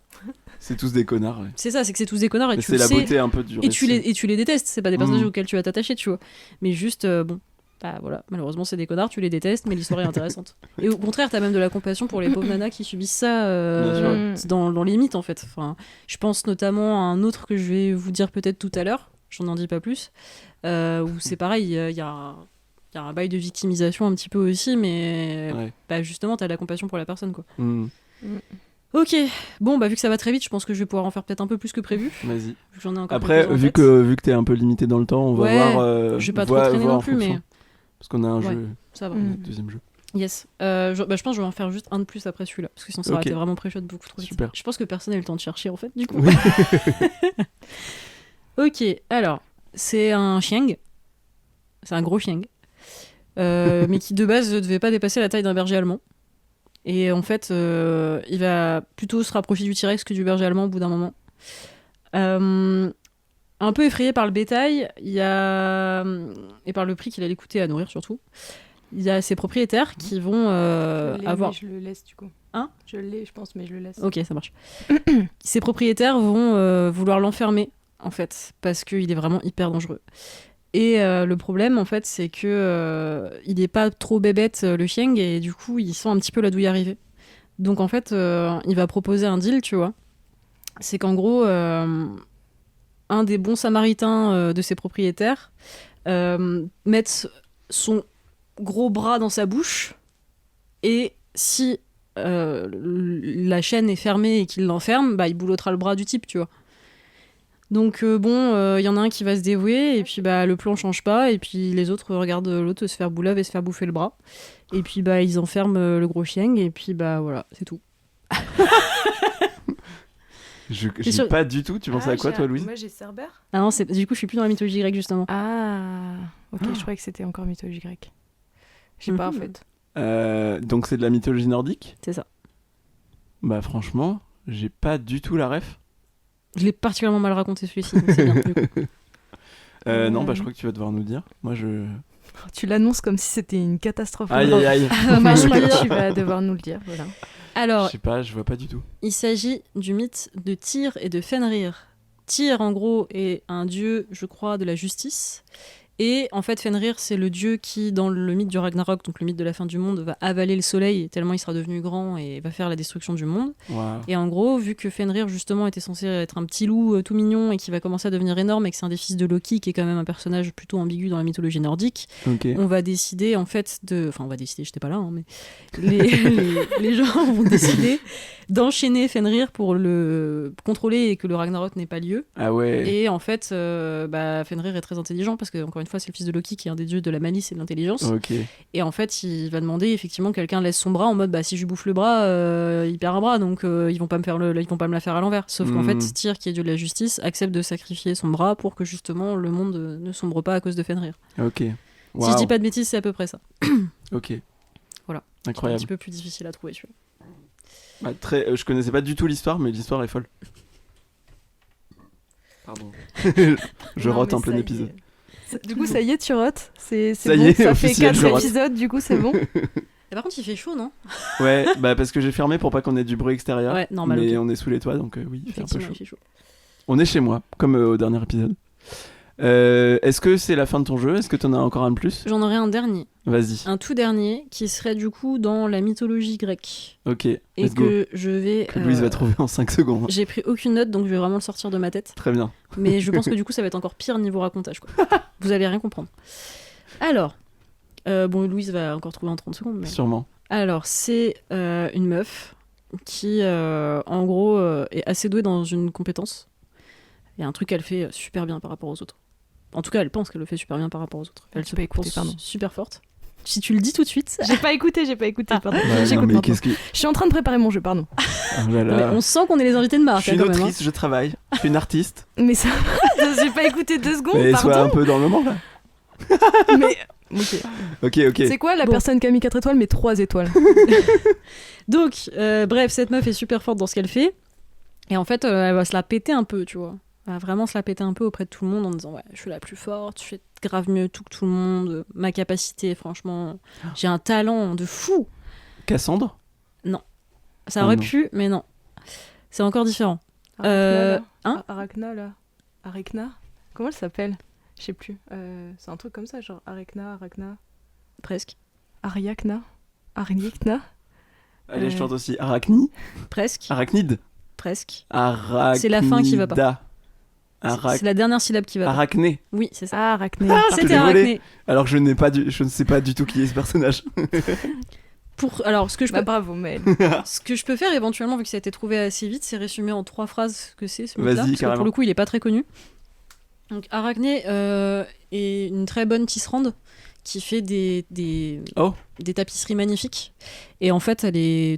C'est tous des connards. Ouais. C'est ça, c'est que c'est tous des connards et Mais tu c'est le la sais. beauté un peu du Et tu, récit. et tu les détestes, c'est pas des personnages Mm. auxquels tu vas t'attacher, tu vois. Mais juste, bon, bah voilà, malheureusement c'est des connards, tu les détestes, mais l'histoire est intéressante. Et au contraire, t'as même de la compassion pour les pauvres nanas qui subissent ça Bien sûr. dans les mythes en fait. Enfin, je pense notamment à un autre que je vais vous dire peut-être tout à l'heure, j'en en dis pas plus, où c'est pareil, il y a un bail de victimisation un petit peu aussi, mais Ouais. bah, justement, t'as de la compassion pour la personne quoi. Mm. Ok, bon, bah vu que ça va très vite, je pense que je vais pouvoir en faire peut-être un peu plus que prévu. Vas-y. Vu que j'en ai encore Après, quelques-uns en vu tête. que t'es un peu limité dans le temps, on va Ouais, voir. je vais pas trop voir traîner en non plus, fonction. mais Parce qu'on a un Ouais. jeu, ça va. Mm. un deuxième jeu. Yes. Je pense que je vais en faire juste un de plus après celui-là, parce que sinon ça aurait Ok. été vraiment pré-shot beaucoup trop vite. Super. Je pense que personne n'a eu le temps de chercher en fait, du coup. Oui. Ok, alors, c'est un chieng. C'est un gros chieng. Mais qui de base ne devait pas dépasser la taille d'un berger allemand. Et en fait, il va plutôt se rapprocher du T-Rex que du berger allemand au bout d'un moment. Un peu effrayé par le bétail, et par le prix qu'il allait coûter à nourrir surtout, il y a ses propriétaires qui vont Je l'ai, avoir... mais je le laisse du coup. Hein ? Je l'ai, je pense, mais je le laisse. Ok, ça marche. Ses propriétaires vont vouloir l'enfermer, en fait, parce qu'il est vraiment hyper dangereux. Et le problème, en fait, c'est que il est pas trop bébête, le Chieng, et du coup, il sent un petit peu la douille arriver. Donc, en fait, il va proposer un deal, tu vois. C'est qu'en gros, un des bons samaritains de ses propriétaires mette son gros bras dans sa bouche, et si la chaîne est fermée et qu'il l'enferme, bah, il boulottera le bras du type, tu vois. Donc il y en a un qui va se dévouer, et puis bah, le plan change pas, et puis les autres regardent l'autre se faire boulave et se faire bouffer le bras. Et puis bah, ils enferment le gros Chieng, et puis bah voilà, c'est tout. J'ai pas du tout. Tu pensais à quoi, toi, Louise? Moi, j'ai Cerbère. Ah non, du coup, je suis plus dans la mythologie grecque, justement. Ah, ok, je croyais que c'était encore mythologie grecque. Je sais pas, en fait. Donc c'est de la mythologie nordique? C'est ça. Bah franchement, j'ai pas du tout la ref. Je l'ai particulièrement mal raconté, celui-ci, donc c'est bien, du coup. Non, bah je crois que tu vas devoir nous dire. Moi, Tu l'annonces comme si c'était une catastrophe. Aïe, aïe, aïe. Bah, je Je crois crois que tu vas devoir nous le dire, voilà. Alors, Je sais pas, je vois pas du tout. il s'agit du mythe de Tyr et de Fenrir. Tyr, en gros, est un dieu, je crois, de la justice. Et en fait, Fenrir, c'est le dieu qui, dans le mythe du Ragnarok, donc le mythe de la fin du monde, va avaler le soleil tellement il sera devenu grand et va faire la destruction du monde. Wow. Et en gros, vu que Fenrir, justement, était censé être un petit loup tout mignon et qui va commencer à devenir énorme et que c'est un des fils de Loki, qui est quand même un personnage plutôt ambigu dans la mythologie nordique, Ok. on va décider, en fait, de... Enfin, on va décider, j'étais pas là, hein, mais les gens vont décider d'enchaîner Fenrir pour le contrôler et que le Ragnarok n'ait pas lieu. Ah ouais. Et en fait, Fenrir est très intelligent parce que, encore une fois, c'est le fils de Loki qui est un des dieux de la malice et de l'intelligence. Ok. Et en fait, il va demander effectivement que quelqu'un laisse son bras en mode bah, si je lui bouffe le bras, il perd un bras, donc ils vont pas me la faire à l'envers. Sauf qu'en fait, Tyr, qui est dieu de la justice, accepte de sacrifier son bras pour que justement le monde ne sombre pas à cause de Fenrir. Ok. Si je dis pas de bêtises, c'est à peu près ça. Ok. Voilà. C'est un Incroyable. petit peu plus difficile à trouver, tu vois. Bah, je connaissais pas du tout l'histoire, mais l'histoire est folle. Pardon. Je Non, rote mais en plein ça y épisode. est. Du coup, ça y est, tu rotes. C'est Ça bon, y est, ça fait officiel, 4 je rote. épisodes, du coup, c'est bon. Et par contre, il fait chaud, non? Ouais, bah parce que j'ai fermé pour pas qu'on ait du bruit extérieur. Ouais, normal. Mais ok. on est sous les toits, donc oui, il fait un peu Effectivement, chaud. il fait chaud. On est chez moi, comme au dernier épisode. Est-ce que c'est la fin de ton jeu? Est-ce que t'en as encore un de plus? J'en aurais un dernier. Vas-y. Un tout dernier qui serait du coup dans la mythologie grecque. Ok, Et let's go. que je vais. Que Louise va trouver en 5 secondes. J'ai pris aucune note, donc je vais vraiment le sortir de ma tête. Très bien. Mais je pense que du coup, ça va être encore pire niveau racontage, quoi. Vous allez rien comprendre. Alors, Louise va encore trouver en 30 secondes. Mais... Sûrement. Alors, c'est une meuf qui, en gros, est assez douée dans une compétence. Il y a un truc qu'elle fait super bien par rapport aux autres. En tout cas, elle pense qu'elle le fait super bien par rapport aux autres. Elle J'ai se pas écouté, pense pardon. super forte. Si tu le dis tout de suite... J'ai pas écouté, pardon. Ouais, non, J'écoute mais maintenant. qu'est-ce que. Je suis en train de préparer mon jeu, pardon. Oh là Non, mais là. on sent qu'on est les invités de Je Marc, suis hein, une quand même. autrice, je travaille. Je suis une artiste. Mais ça j'ai pas écouté 2 secondes, Mais sois un pardon. peu dans le moment là. Mais... Ok. Ok. C'est quoi la Bon. personne qui a mis 4 étoiles mais 3 étoiles? Donc, bref, cette meuf est super forte dans ce qu'elle fait. Et en fait, elle va se la péter un peu, tu vois. Elle va vraiment se la péter un peu auprès de tout le monde en disant ouais, je suis la plus forte, je fais grave mieux tout que tout le monde. Ma capacité, franchement, j'ai un talent de fou. Cassandre? Ça Ah aurait non. pu, mais non. C'est encore différent. Arachna, là. Arachna? Comment elle s'appelle? Je sais plus. C'est un truc comme ça, genre Arachna. Presque. Ariakna. Allez, je chante aussi. Arachnie? Presque. Arachnide? Presque. Arachnida. C'est la fin qui va pas. Arac... C'est la dernière syllabe qui va pas. Arachné. Oui, c'est ça. Ah, Arachné. je C'était l'ai volé. Arachné. Alors que je ne sais pas du tout qui est ce personnage. Alors, ce que je peux... Bah, bravo, Mel. Ce que je peux faire éventuellement, vu que ça a été trouvé assez vite, c'est résumer en 3 phrases ce que c'est ce mythe-là. Vas-y, Parce que carrément. pour le coup, il est pas très connu. Donc, Arachné est une très bonne tisserande qui fait des tapisseries magnifiques. Et en fait,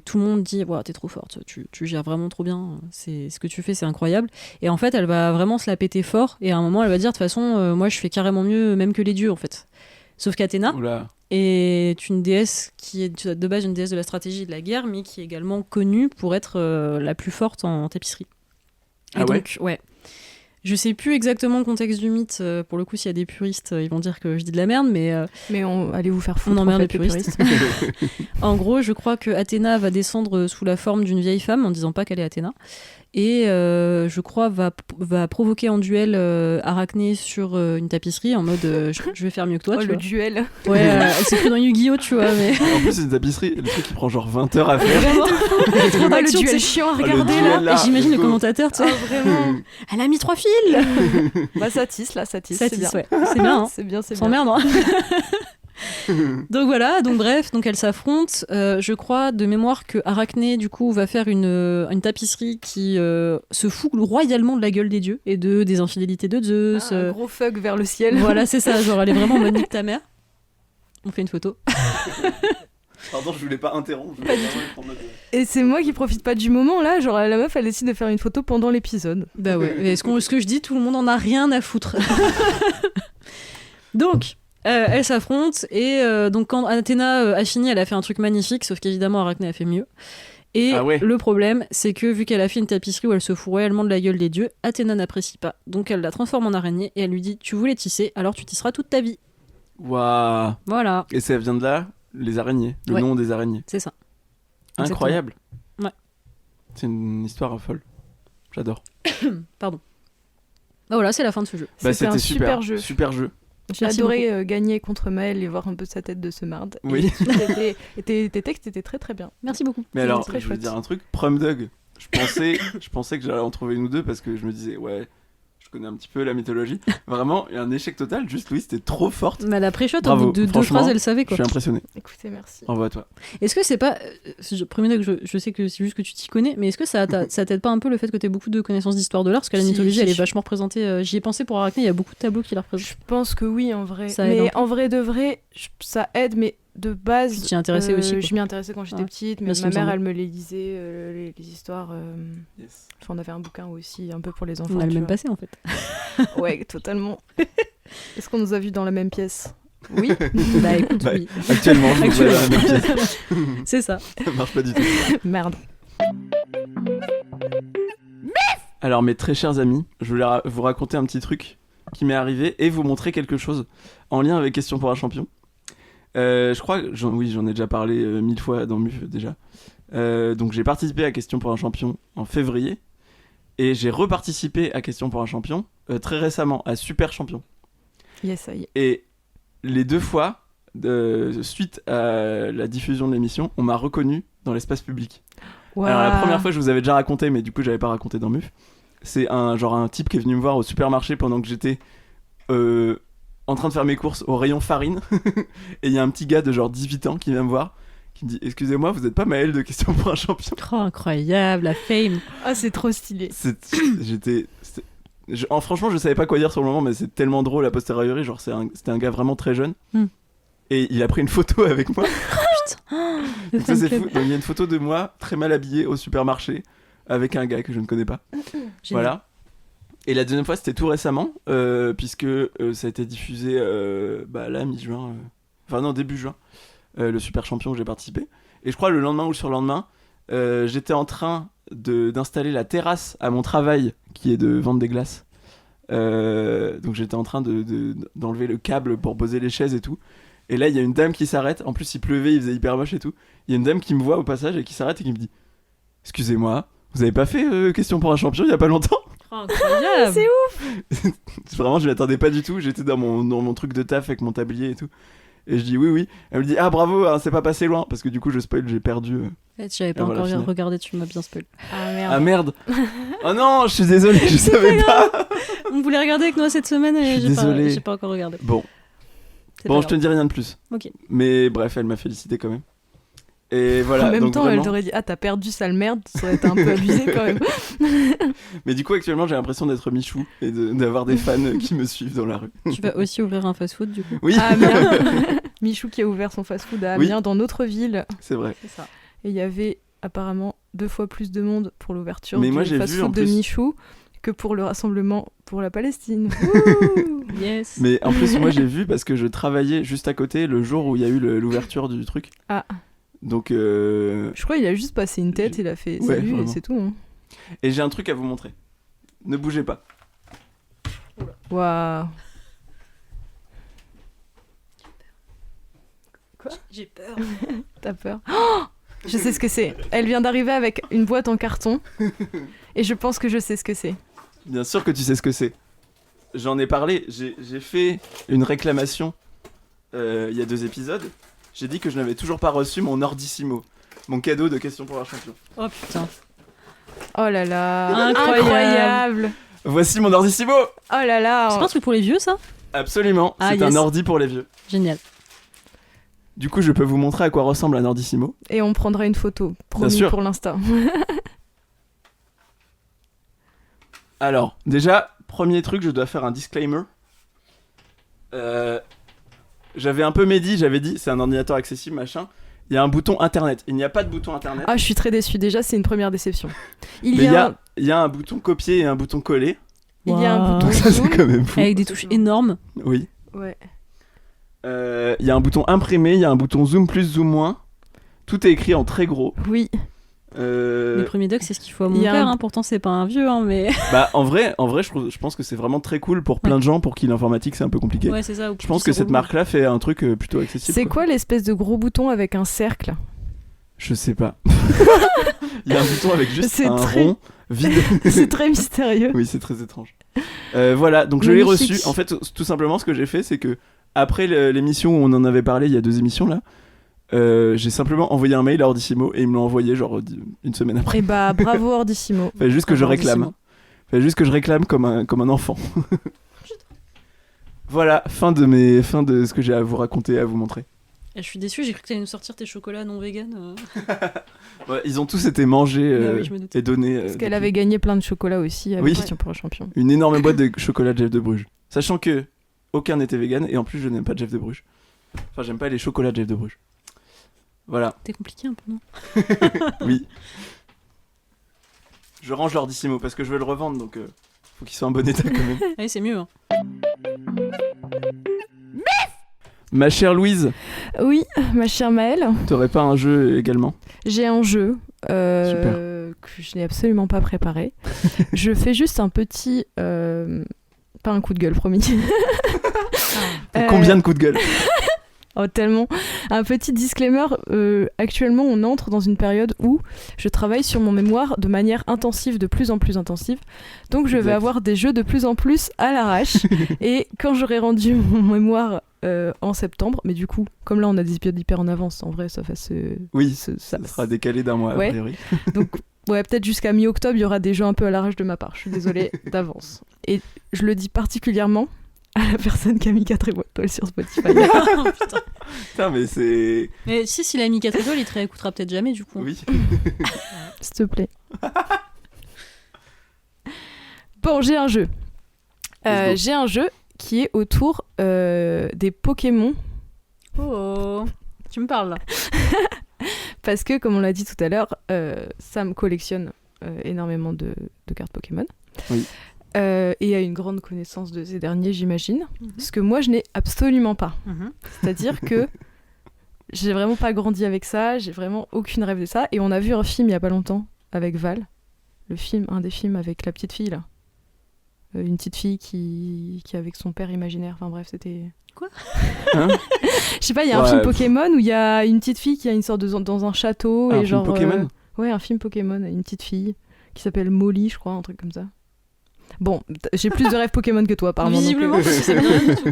tout le monde dit wow, t'es trop forte, tu gères vraiment trop bien, ce que tu fais, c'est incroyable. Et en fait, elle va vraiment se la péter fort. Et à un moment, elle va dire de toute façon, moi, je fais carrément mieux, même que les dieux, en fait. Sauf qu'Athéna Oula. est une déesse qui est de base une déesse de la stratégie et de la guerre, mais qui est également connue pour être la plus forte en tapisserie. Et Ah ouais donc, ouais. Je sais plus exactement le contexte du mythe. Pour le coup, s'il y a des puristes, ils vont dire que je dis de la merde, mais Allez vous faire foutre. on emmerde en les fait, puristes. En gros, je crois que Athéna va descendre sous la forme d'une vieille femme, en disant pas qu'elle est Athéna. et je crois va provoquer en duel Arachné sur une tapisserie en mode je vais faire mieux que toi, tu le vois. duel. Ouais, elle s'est cru dans Yu-Gi-Oh, tu vois, mais En plus, c'est une tapisserie, le truc qui prend genre 20 heures à faire. vraiment trop Le d'action, duel tu sais. chiant à le regarder duel, là. là. Et j'imagine le go. commentateur, tu sais. Vraiment. Elle a mis 3 fils. Bah ça tisse là, ça tisse. Ça c'est tisse, bien. ouais. C'est bien, hein. C'est bien, c'est Sans bien. merde, hein. Donc voilà, donc bref, donc elles s'affrontent. Je crois de mémoire que Arachné du coup va faire une tapisserie qui se fout royalement de la gueule des dieux et des infidélités de Zeus. Un gros fuck vers le ciel. Voilà, c'est ça, genre elle est vraiment en mode nique ta mère. On fait une photo. Pardon, je voulais pas interrompre. Je voulais vraiment prendre note. Et c'est moi qui profite pas du moment là, genre la meuf elle décide de faire une photo pendant l'épisode. Bah ouais, mais ce que je dis, tout le monde en a rien à foutre. Donc, elles s'affrontent et donc quand Athéna a fini, elle a fait un truc magnifique, sauf qu'évidemment Arachné a fait mieux. Et Ah ouais. le problème, c'est que vu qu'elle a fait une tapisserie où elle se fout réellement de la gueule des dieux, Athéna n'apprécie pas. Donc elle la transforme en araignée et elle lui dit tu voulais tisser, alors tu tisseras toute ta vie. Waouh. Voilà, Et ça vient de là, les araignées, le Ouais. nom des araignées. c'est ça. Incroyable. Ouais. C'est une histoire folle. J'adore. Pardon. Bah voilà, c'est la fin de ce jeu. C'était un super jeu. Super jeu. J'ai Merci adoré gagner contre Maël et voir un peu sa tête de ce marde. Oui. Et tes textes étaient très très bien. Merci beaucoup. Mais C'est alors, très je veux chouette. dire un truc. Prom Dog. Je pensais que j'allais en trouver une ou deux parce que je me disais, ouais, je connais un petit peu la mythologie. Vraiment, il y a un échec total. Juste Louise, t'es trop forte. Mais elle a pré-shot, au Bravo, bout de deux franchement, phrases, elle savait Je quoi. suis impressionné. Écoutez, merci. Bravo à toi. Est-ce que c'est pas. Premier degré, je sais que c'est juste que tu t'y connais, mais est-ce que ça t'aide pas un peu le fait que t'aies beaucoup de connaissances d'histoire de l'art? Parce que la Si, mythologie, si, elle est je- vachement représentée. J'y ai pensé pour Arachné, il y a beaucoup de tableaux qui la représentent. Je pense que oui, en vrai. Ça aide un Mais peu. en vrai de vrai, ça aide, mais de base. Tu t'y intéressais aussi, quoi. Je m'y intéressais quand j'étais Ouais. petite, mais Bah, ça ma me mère, semble. elle me les lisait, les histoires. Yes. Enfin, on avait un bouquin aussi, un peu pour les enfants. On a le tu même vois. passé en fait. Ouais, totalement. Est-ce qu'on nous a vus dans la même pièce? Oui. Bah écoute, Bah, oui. Actuellement, je vous vois dans la même pièce. C'est ça. Ça marche pas du tout. Merde. Alors, mes très chers amis, je voulais vous raconter un petit truc qui m'est arrivé et vous montrer quelque chose en lien avec Question pour un champion. Je crois que j'en ai déjà parlé 1000 fois dans MUF déjà. Donc j'ai participé à Question pour un champion en février et j'ai reparticipé à Question pour un champion très récemment à Super Champion. Yes, ça y est. Et les deux fois, suite à la diffusion de l'émission, on m'a reconnu dans l'espace public. Alors la Waouh. première fois je vous avais déjà raconté, mais du coup j'avais pas raconté dans MUF. C'est un type qui est venu me voir au supermarché pendant que j'étais en train de faire mes courses au rayon farine. Et il y a un petit gars de genre 18 ans qui vient me voir, qui me dit excusez-moi, vous êtes pas Maël de Question pour un champion? Oh, incroyable, la fame. Ah, c'est trop stylé. Franchement je savais pas quoi dire sur le moment, mais c'est tellement drôle a posteriori, genre c'était un gars vraiment très jeune. Et il a pris une photo avec moi. Le Donc ça fan c'est club. fou. Donc, il y a une photo de moi très mal habillé au supermarché avec un gars que je ne connais pas. Génial. Voilà. Et la deuxième fois c'était tout récemment puisque ça a été diffusé là mi-juin, enfin non début juin, le Super Champion où j'ai participé. Et je crois le lendemain ou le surlendemain, j'étais en train d'installer la terrasse à mon travail qui est de vendre des glaces. Donc j'étais en train d'enlever le câble pour poser les chaises et tout. Et là il y a une dame qui s'arrête, en plus il pleuvait, il faisait hyper moche et tout. Il y a une dame qui me voit au passage et qui s'arrête et qui me dit excusez-moi, vous avez pas fait Question pour un champion il y a pas longtemps? Oh, incroyable. C'est ouf. Vraiment je m'y attendais pas du tout, j'étais dans mon truc de taf avec mon tablier et tout. Et je dis oui. Elle me dit ah bravo, hein, c'est pas passé loin, parce que du coup je spoil, j'ai perdu. J'avais pas voilà, encore final. regardé, tu m'as bien spoil. Ah merde. Ah merde. Oh non, je suis désolé, je savais pas. On voulait regarder avec nous cette semaine et Je suis désolé. j'ai pas encore regardé. Bon, C'est bon pas je te grave. dis rien de plus. Ok. Mais bref, elle m'a félicité quand même. Et voilà. En même donc temps, vraiment... elle t'aurait dit ah t'as perdu sale merde, ça aurait été un peu abusé quand même. Mais du coup actuellement j'ai l'impression d'être Michou et d'avoir des fans qui me suivent dans la rue. Tu vas aussi ouvrir un fast-food du coup. Oui, Ah merde. Michou qui a ouvert son fast-food à Oui. Amiens dans notre ville. c'est vrai. C'est ça. Et il y avait apparemment 2 fois plus de monde pour l'ouverture Mais du moi, j'ai vu, en fast-food de plus- Michou que pour le rassemblement pour la Palestine. Wouh. Yes. Mais en plus moi j'ai vu parce que je travaillais juste à côté le jour où il y a eu l'ouverture du truc. Ah. Donc Je crois qu'il a juste passé une tête, il a fait Ouais, salut et vraiment. c'est tout. Hein. et j'ai un truc à vous montrer. Ne bougez pas. Waouh. J'ai peur. T'as peur? Oh, je sais ce que c'est. Elle vient d'arriver avec une boîte en carton Et je pense que je sais ce que c'est. Bien sûr que tu sais ce que c'est. J'en ai parlé, j'ai fait une réclamation il y a 2 épisodes. J'ai dit que je n'avais toujours pas reçu mon Ordissimo, mon cadeau de questions pour un champion. Oh putain. Oh là là, Incroyable. Voici mon Ordissimo. Oh là là. C'est pas un truc pour les vieux, ça? Absolument, c'est un ordi pour les vieux. Génial. Du coup, je peux vous montrer à quoi ressemble un Ordissimo. Et on prendra une photo, promis sûr. pour l'Insta. Alors, déjà, premier truc, je dois faire un disclaimer. J'avais un peu médit, j'avais dit c'est un ordinateur accessible, machin. Il y a un bouton internet. Il n'y a pas de bouton internet. Ah, je suis très déçue. Déjà, c'est une première déception. Il y a un bouton copier et un bouton coller. Il y a un bouton Donc ça, c'est zoom. quand même fou. Avec des touches énormes. Oui. Ouais. Il y a un bouton imprimer, il y a un bouton zoom plus, zoom moins. Tout est écrit en très gros. Oui. Les premiers docs, c'est ce qu'il faut à mon il y a père. un- Hein. Pourtant, c'est pas un vieux, hein, mais. Bah, en vrai je pense que c'est vraiment très cool pour plein de gens pour qui l'informatique c'est un peu compliqué. Ouais, c'est ça. Je pense que cette marque-là fait un truc plutôt accessible. C'est quoi l'espèce de gros bouton avec un cercle? Je sais pas. Il y a un bouton avec juste C'est un très- rond vide. C'est très mystérieux. Oui, c'est très étrange. Voilà, donc je l'ai Magnifique. reçu. En fait, tout simplement, ce que j'ai fait, c'est que après l'émission où on en avait parlé, il y a 2 émissions là, j'ai simplement envoyé un mail à Ordissimo et ils me l'ont envoyé genre une semaine après. Et bah, bravo Ordissimo. Fallait juste que je Ordissimo. réclame. Fallait juste que je réclame comme un enfant. Voilà, fin de ce que j'ai à vous raconter, à vous montrer. Je suis déçue, j'ai cru que t'allais nous sortir tes chocolats non vegan. Ouais, ils ont tous été mangés Bah oui, je me doutais. et donnés. Parce qu'elle depuis. avait gagné plein de chocolat aussi avec Oui. Question pour un champion. Une énorme boîte de chocolat Jeff de Bruges. Sachant que aucun n'était vegan et en plus je n'aime pas Jeff de Bruges. Enfin, j'aime pas les chocolats Jeff de Bruges. Voilà, T'es compliqué un peu, non? oui. Je range l'Ordissimo parce que je veux le revendre donc faut qu'il soit en bon état quand même. Allez, c'est mieux. Hein. Ma chère Louise, Oui, ma chère Maëlle, t'aurais pas un jeu également? j'ai un jeu Super. que je n'ai absolument pas préparé. Je fais juste un petit... pas un coup de gueule, promis. Combien de coups de gueule? Oh, tellement. Un petit disclaimer, actuellement on entre dans une période où je travaille sur mon mémoire de manière intensive, de plus en plus intensive. Donc je vais Exact. avoir des jeux de plus en plus à l'arrache. Et quand j'aurai rendu mon mémoire en septembre, mais du coup, comme là on a des épisodes hyper en avance, en vrai ça va se... Oui, ça ça sera décalé d'un mois Ouais. a priori. Donc ouais, peut-être jusqu'à mi-octobre, il y aura des jeux un peu à l'arrache de ma part. Je suis désolée d'avance. Et je le dis particulièrement à la personne qui a mis 4 étoiles sur Spotify. Oh, putain. Putain, mais c'est... Mais s'il a mis 4 étoiles, il te réécoutera peut-être jamais du coup. Oui. S'il te plaît. Bon, j'ai un jeu. Let's go. J'ai un jeu qui est autour des Pokémon. Oh, tu me parles là. Parce que, comme on l'a dit tout à l'heure, Sam collectionne énormément de cartes Pokémon. Oui. Et a une grande connaissance de ces derniers, j'imagine. Ce que moi, je n'ai absolument pas. C'est-à-dire que j'ai vraiment pas grandi avec ça, j'ai vraiment aucune rêve de ça. Et on a vu un film il y a pas longtemps avec Val. Un des films avec la petite fille là. Une petite fille qui est avec son père imaginaire. Enfin bref, c'était... Quoi Hein? Je sais pas, il y a un Ouais, film Pokémon où il y a une petite fille qui a une sorte de... dans un château. Un et film genre, Pokémon ouais, un film Pokémon, une petite fille qui s'appelle Molly, je crois, un truc comme ça. Bon, j'ai plus de rêves Pokémon que toi, apparemment. donc, Visiblement, c'est rien du tout.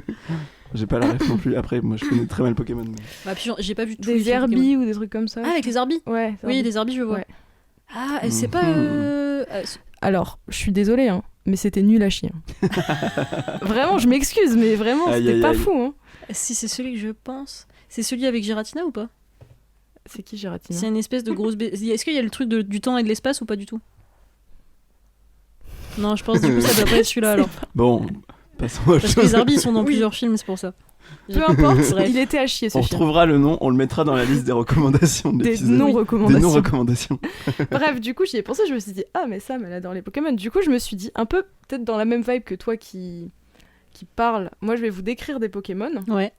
J'ai pas la ref non plus. Après, moi je connais très mal Pokémon. Mais... Bah, puis j'ai pas vu tous les des films Pokémon. herbies ou des trucs comme ça. Ah, avec les Arbis. Ouais. Oui, des Arbis, je vois. Ouais. Ah, c'est pas. Alors, je suis désolée, hein, mais c'était nul à chier. Vraiment, je m'excuse, mais vraiment, Aïe, c'était aïe, pas aïe. fou. Hein. Si c'est celui que je pense. C'est celui avec Giratina ou pas? C'est qui Giratina? C'est une espèce de grosse. Est-ce qu'il y a le truc du temps et de l'espace ou pas du tout? Non, je pense du coup ça doit pas être celui-là alors. Bon, passons à autre Parce que les chose. Arbis sont dans Oui. plusieurs films, c'est pour ça. Peu importe, Bref. il était à chier ce On film. retrouvera le nom, on le mettra dans la liste des recommandations de Des l'épisode. Des non-recommandations. non-recommandations. Bref, du coup, j'y ai pensé, je me suis dit, ah, mais Sam, elle adore les Pokémon. Du coup, je me suis dit, un peu peut-être dans la même vibe que toi qui parle, moi je vais vous décrire des Pokémon Ouais,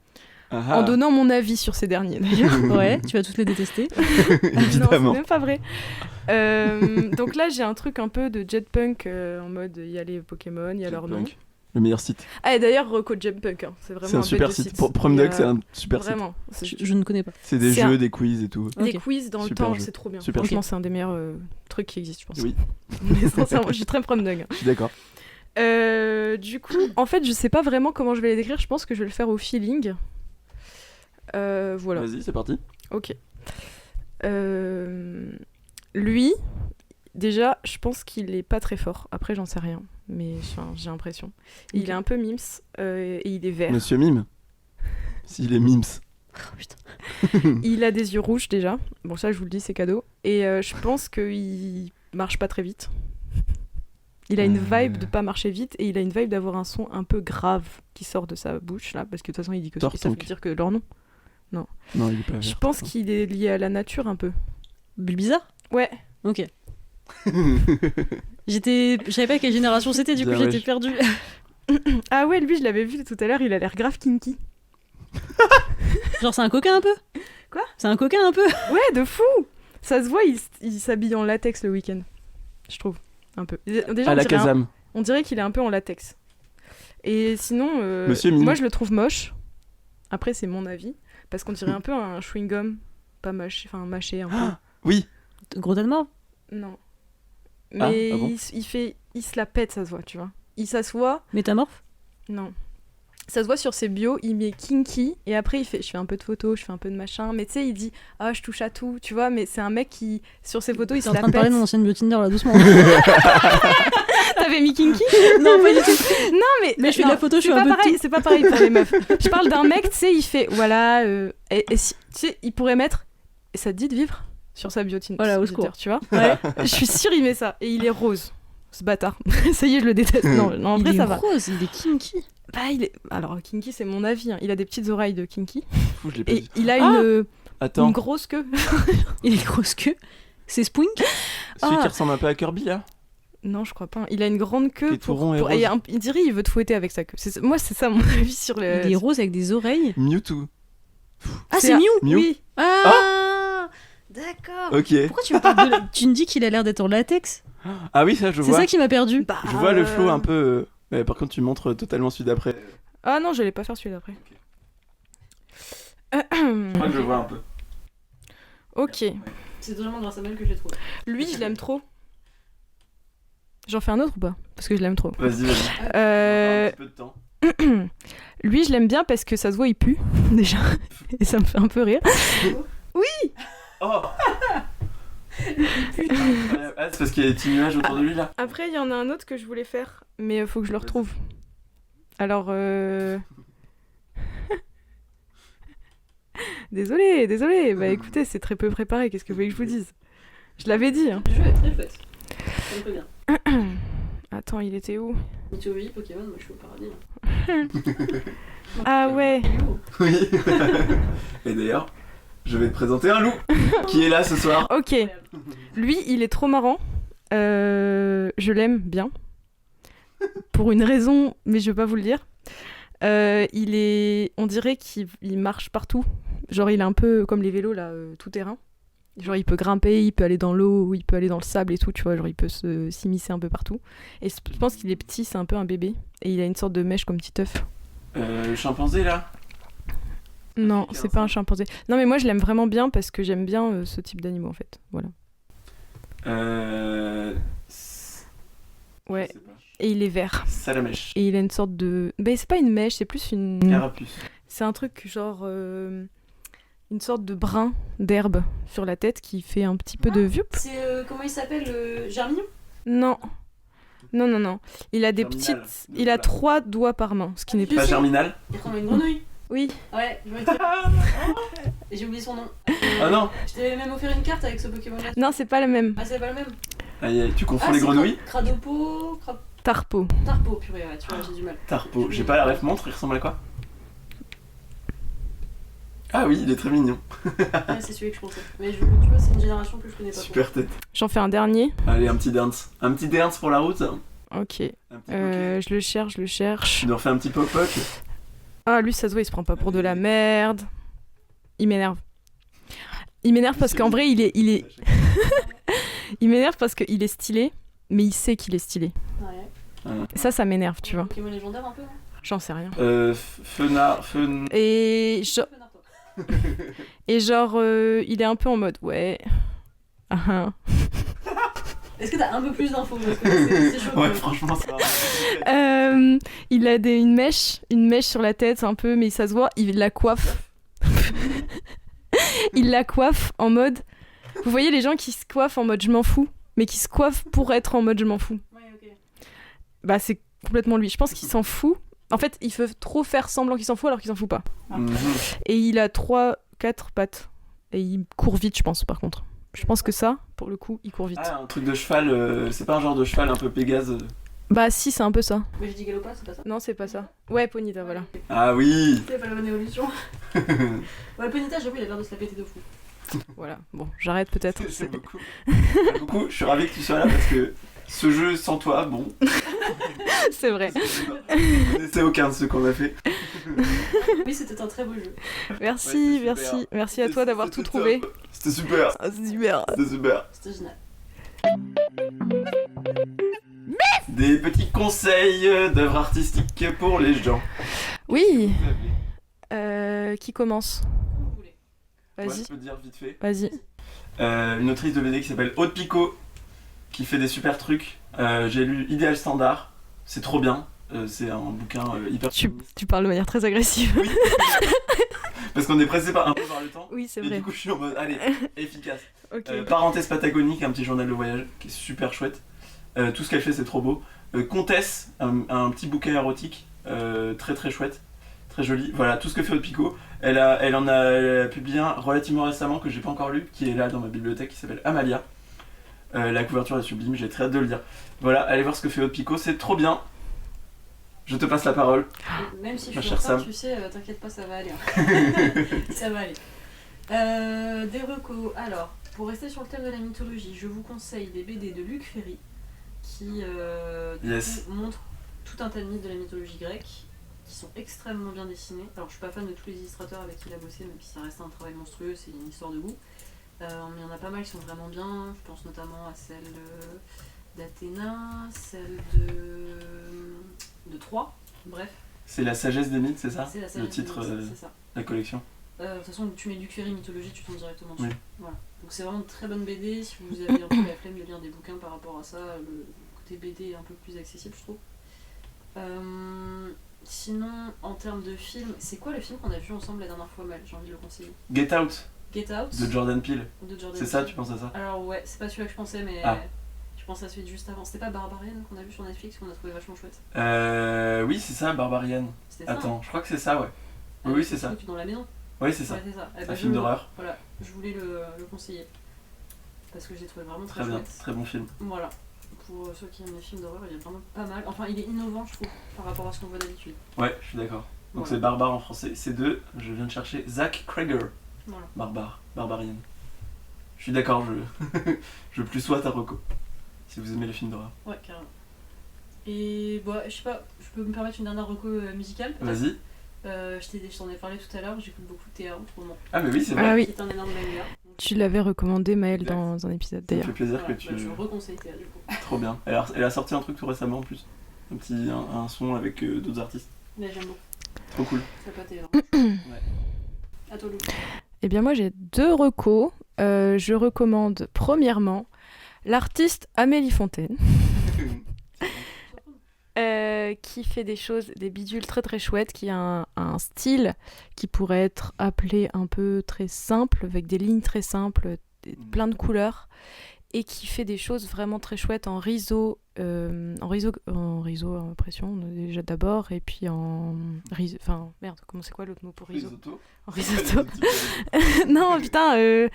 Ah, en donnant mon avis sur ces derniers d'ailleurs. ouais, tu vas toutes les détester. Non, c'est évidemment. même pas vrai. Donc là, j'ai un truc un peu de jetpunk en mode il y a les Pokémon, il y a leur nom. Punk. Le meilleur site. Ah, et d'ailleurs, Reco Jump Punk, hein. C'est vraiment C'est un bête super de site. Pour Prom Il y a- Duck, c'est un super site. Vraiment. C'est Je ne connais pas. C'est des C'est jeux, un- des quiz et tout. des Ok. quiz dans le Super temps, jeu. c'est trop bien. Super Franchement, c'est un des meilleurs trucs qui existent, je pense. Oui, Mais sincèrement, je suis très Prom Dog. je suis d'accord. Du coup, en fait, je sais pas vraiment comment je vais les décrire. Je pense que je vais le faire au feeling. Voilà. Vas-y, c'est parti. Ok. Lui, déjà, je pense qu'il est pas très fort. Après, j'en sais rien. Mais j'ai l'impression. Il Ok. est un peu mims et il est vert. Monsieur Mime. S'il est Mims. Oh, putain. Il a des yeux rouges déjà. Bon, ça, je vous le dis, c'est cadeau. Et je pense qu'il marche pas très vite. Il a une vibe de pas marcher vite et il a une vibe d'avoir un son un peu grave qui sort de sa bouche là, parce que de toute façon, il dit que ça Tortonk. veut dire que leur nom. Non, il est pas Je vert. pense qu'il est lié à la nature un peu. Bulbizarre. Ouais. Ok. Je savais pas quelle génération c'était, du coup Bien, j'étais wesh. perdue. Ah ouais, lui, je l'avais vu tout à l'heure, il a l'air grave kinky. Genre c'est un coquin un peu. Quoi? C'est un coquin un peu. Ouais, de fou. Ça se voit, il s'habille en latex le week-end. Je trouve. Un peu. Déjà, À on la dirait, Kazam. on dirait qu'il est un peu en latex. Et sinon, Monsieur Mime. moi je le trouve moche. Après, c'est mon avis. Parce qu'on dirait un peu un chewing-gum. Pas mâché, enfin mâché un peu. Oui. Gros Dan mort. Non. Ah, Mais ah bon il se la pète, ça se voit, tu vois. Il s'assoit. Métamorphe. Non. Ça se voit sur ses bios, il met kinky et après il fait je fais un peu de photos, je fais un peu de machin, mais tu sais il dit ah je touche à tout, tu vois, mais c'est un mec qui sur ses photos il T'es se en la train de parler pète. de mon ancienne bio Tinder là doucement. T'avais mis kinky? Non pas du tout. Non mais je fais de la photo, je c'est fais un pas peu de pareil, tout. c'est pas pareil pour les meufs. Je parle d'un mec, tu sais, il fait voilà et tu sais il pourrait mettre et ça te dit de vivre sur sa bio Tinder, Voilà, au secours. tu vois. Ouais. Je suis sûre il met ça et il est rose. Ce bâtard. Ça y est, je le déteste. Non, en Il vrai est ça va. rose, il est kinky. Bah, il est... Alors, kinky, c'est mon avis. Hein. Il a des petites oreilles de kinky. Fou, je l'ai pas Et dit. il a Ah une Attends, grosse queue. Il est grosse queue. C'est Spoink. celui Ah. qui ressemble un peu à Kirby là. Non, je crois pas. Il a une grande queue. Qui est tout rond et rose. il dirait il veut te fouetter avec sa queue. Moi, c'est ça mon avis sur le. Il est rose avec des oreilles. Mewtwo. Ah C'est c'est un- Mew. Mew. Oui. Ah d'accord. Ok. Pourquoi tu me parles de... Tu me dis qu'il a l'air d'être en latex. Ah oui, ça je C'est vois. ça qui m'a perdu. Bah, Je vois le flow un peu. Mais par contre, tu montres totalement celui d'après. Ah non, je vais pas faire celui d'après. Je crois que je vois un peu. Ok. C'est vraiment grâce à Mel que j'ai trouvé. Lui, je l'aime trop. J'en fais un autre ou pas? Parce que je l'aime trop. Vas-y, vas-y. Euh, Un petit peu de temps. Lui, je l'aime bien parce que ça se voit, il pue, déjà. Et ça me fait un peu rire. Oh Ah, c'est parce qu'il y a des petits nuages autour de lui là. Après, il y en a un autre que je voulais faire, mais faut que je le retrouve. Alors, désolé. Bah écoutez, c'est très peu préparé. Qu'est-ce que vous voulez que je vous dise? Je l'avais dit. Hein. Le jeu est très chouette. Ça me plaît bien. Attends, il était où? Mythologie, Pokémon, moi je suis au paradis. Ah ouais. Oui. Et d'ailleurs, je vais te présenter un loup qui est là ce soir. Ok. Lui, il est trop marrant. Je l'aime bien. Pour une raison, mais je vais pas vous le dire. On dirait qu'il marche partout. Genre, il est un peu comme les vélos là, tout terrain. Genre, il peut grimper, il peut aller dans l'eau, il peut aller dans le sable et tout, tu vois. Genre, il peut s'immiscer un peu partout. Et je pense qu'il est petit, c'est un peu un bébé. Et il a une sorte de mèche comme petit œuf. Le chimpanzé là. Non, Africain, c'est pas ça. un chimpanzé. Non, mais moi, je l'aime vraiment bien parce que j'aime bien ce type d'animaux, en fait. Voilà. Ouais. Je sais pas. Et il est vert. Salamèche. Et il a une sorte de... Ben, c'est pas une mèche, c'est plus une... Carapuce. C'est un truc genre... une sorte de brin d'herbe sur la tête qui fait un petit peu de viup. C'est comment il s'appelle Germignon. Non. Non. Il a des Germinal. petites... Il a 3 doigts par main, ce qui n'est Je Pas pas... sais. germinal. Il ressemble à une grenouille. Oui. Ouais, je vais Et j'ai oublié son nom. Ah non. Je t'avais même offert une carte avec ce Pokémon là. Non, c'est pas la même. Ah, c'est pas le même. Aïe, tu confonds les grenouilles. Cradopo. Tarpo. Tarpo, purée, ouais, tu vois, j'ai du mal. Tarpo. J'ai pas la ref montre, il ressemble à quoi? Ah oui, il est très mignon. Ouais, c'est celui que je pensais. Mais tu vois, c'est une génération que je connais pas. Super tête. J'en fais un dernier. Allez, un petit dance. Un petit dance pour la route. Un Ok. petit poké. Je le cherche. Tu nous refais un petit pop-up. Ah, lui, ça se voit, il se prend pas pour de la merde. Il m'énerve. Il m'énerve parce qu'en vrai, il est... Il m'énerve parce qu'il est stylé, mais il sait qu'il est stylé. Ouais. Ça m'énerve, tu vois. Pokémon légendaire un peu, non? J'en sais rien. Et genre, il est un peu en mode, ouais. Est-ce que t'as un peu plus d'infos? C'est chaud. Ouais, franchement, ça va. Il a une mèche sur la tête un peu, mais ça se voit, il la coiffe. Il la coiffe en mode... Vous voyez les gens qui se coiffent en mode je m'en fous, mais qui se coiffent pour être en mode je m'en fous. Ouais, ok. Bah c'est complètement lui. Je pense qu'il s'en fout. En fait, il veut trop faire semblant qu'il s'en fout alors qu'il s'en fout pas. Et il a 3-4 pattes. Et il court vite, je pense, par contre. Je pense que ça, pour le coup, il court vite. Ah, un truc de cheval, c'est pas un genre de cheval un peu Pégase Bah si, c'est un peu ça. Mais j'ai dit Galopin, c'est pas ça? Non, c'est pas ça. Ouais, Ponyta, voilà. Ah oui. C'est pas la bonne évolution. Ouais, Ponyta, j'avoue, il a l'air de se la péter de fou. Voilà, bon, j'arrête peut-être. C'est beaucoup. C'est beaucoup. Je suis ravi que tu sois là parce que ce jeu sans toi, bon. C'est vrai. Je connaissais aucun de ceux qu'on a fait. Oui, c'était un très beau jeu. Merci, Ouais, merci à toi d'avoir tout trouvé. C'était super. Ah, c'est super. C'était super. C'était génial. Des petits conseils d'œuvres artistiques pour les gens. Oui. Qui commence? Comme vous voulez. Ouais, Vas-y, je peux te dire vite fait. vas-y. Une autrice de BD qui s'appelle Aude Picot, qui fait des super trucs. J'ai lu Idéal Standard, c'est trop bien. C'est un bouquin hyper... Tu parles de manière très agressive. Oui. Parce qu'on est pressé un peu par le temps. Oui, c'est Et vrai. du coup, je suis en mode, allez, efficace. Ok. Parenthèse patagonique, un petit journal de voyage qui est super chouette. Tout ce qu'elle fait, c'est trop beau. Comtesse, un petit bouquin érotique, très très chouette, très joli. Voilà, tout ce que fait Aude Picot. Elle en a publié un relativement récemment que j'ai pas encore lu, qui est là dans ma bibliothèque, qui s'appelle Amalia. La couverture est sublime, j'ai très hâte de le lire. Voilà, allez voir ce que fait Aude Picot, c'est trop bien. Je te passe la parole. Même si Ma je suis chère en retard, Sam. tu sais, t'inquiète pas, ça va aller. Hein. Ça va aller. Des recos. Alors, pour rester sur le thème de la mythologie, je vous conseille des BD de Luc Ferry qui du Yes. coup, montrent tout un tas de mythes de la mythologie grecque qui sont extrêmement bien dessinés. Alors, je suis pas fan de tous les illustrateurs avec qui il a bossé, même si ça reste un travail monstrueux, c'est une histoire de goût. Mais il y en a pas mal qui sont vraiment bien. Je pense notamment à celle d'Athéna, celle de Troie. Bref, C'est la sagesse des mythes, c'est ça? c'est la Le sagesse titre des mythes, de c'est ça. la collection. De toute façon, tu mets Luc Ferry mythologie, tu tombes directement dessus. Oui. Voilà. Donc c'est vraiment une très bonne BD. Si vous avez un peu la flemme de lire des bouquins par rapport à ça, le côté BD est un peu plus accessible, je trouve. Sinon, en termes de film, c'est quoi le film qu'on a vu ensemble la dernière fois, Mal? J'ai envie de le conseiller. Get Out Get Out de Jordan Peele. de Jordan C'est ça, Peele. tu penses à ça? Alors ouais, c'est pas celui-là que je pensais, mais Ah. je pensais à celui de juste avant. C'était pas Barbarian qu'on a vu sur Netflix, qu'on a trouvé vachement chouette. Oui, c'est ça, Barbarian. C'était ça. Attends, je crois que c'est ça, ouais. hein Oui, c'est ça. Le truc dans la maison. Oui, c'est ça. Ouais, c'est ça. Eh C'est ben, un film d'horreur. Voilà, je voulais le conseiller. Parce que j'ai trouvé vraiment très Très bien, chouette. très bon film. Voilà. Pour ceux qui aiment les films d'horreur, il est vraiment pas mal. Enfin, il est innovant, je trouve, par rapport à ce qu'on voit d'habitude. Ouais, je suis d'accord. Donc Voilà. c'est Barbare en français. C'est de, je viens de chercher, Zach Cregger. Voilà. Barbarian. Je suis d'accord, je plus sois ta reco. Si vous aimez les films d'horreur. Ouais, carrément. Et bah, je sais pas, je peux me permettre une dernière reco musicale peut-être. Vas-y. Je t'en ai parlé tout à l'heure, j'écoute beaucoup de Théa en ce moment. Ah mais oui, c'est vrai. Ah oui, C'est un énorme banger. tu l'avais recommandé, Maëlle, dans un épisode Ça me d'ailleurs. fait plaisir Voilà, que tu... bah, je reconseille Théa du coup. Trop bien. Elle a sorti un truc tout récemment en plus. Un son avec d'autres artistes. Là, j'aime beaucoup. Trop cool. Ça pas Théa. Ouais. À toi, Lou. Eh bien, moi, j'ai 2 recos. Je recommande, premièrement, l'artiste Amélie Fontaine, qui fait des bidules très très chouettes, qui a un style qui pourrait être appelé un peu très simple, avec des lignes très simples, plein de couleurs, et qui fait des choses vraiment très chouettes en riso impression déjà d'abord, et puis en riso, enfin merde, comment c'est quoi l'autre mot pour riso? Risotto. En risotto. Non, putain,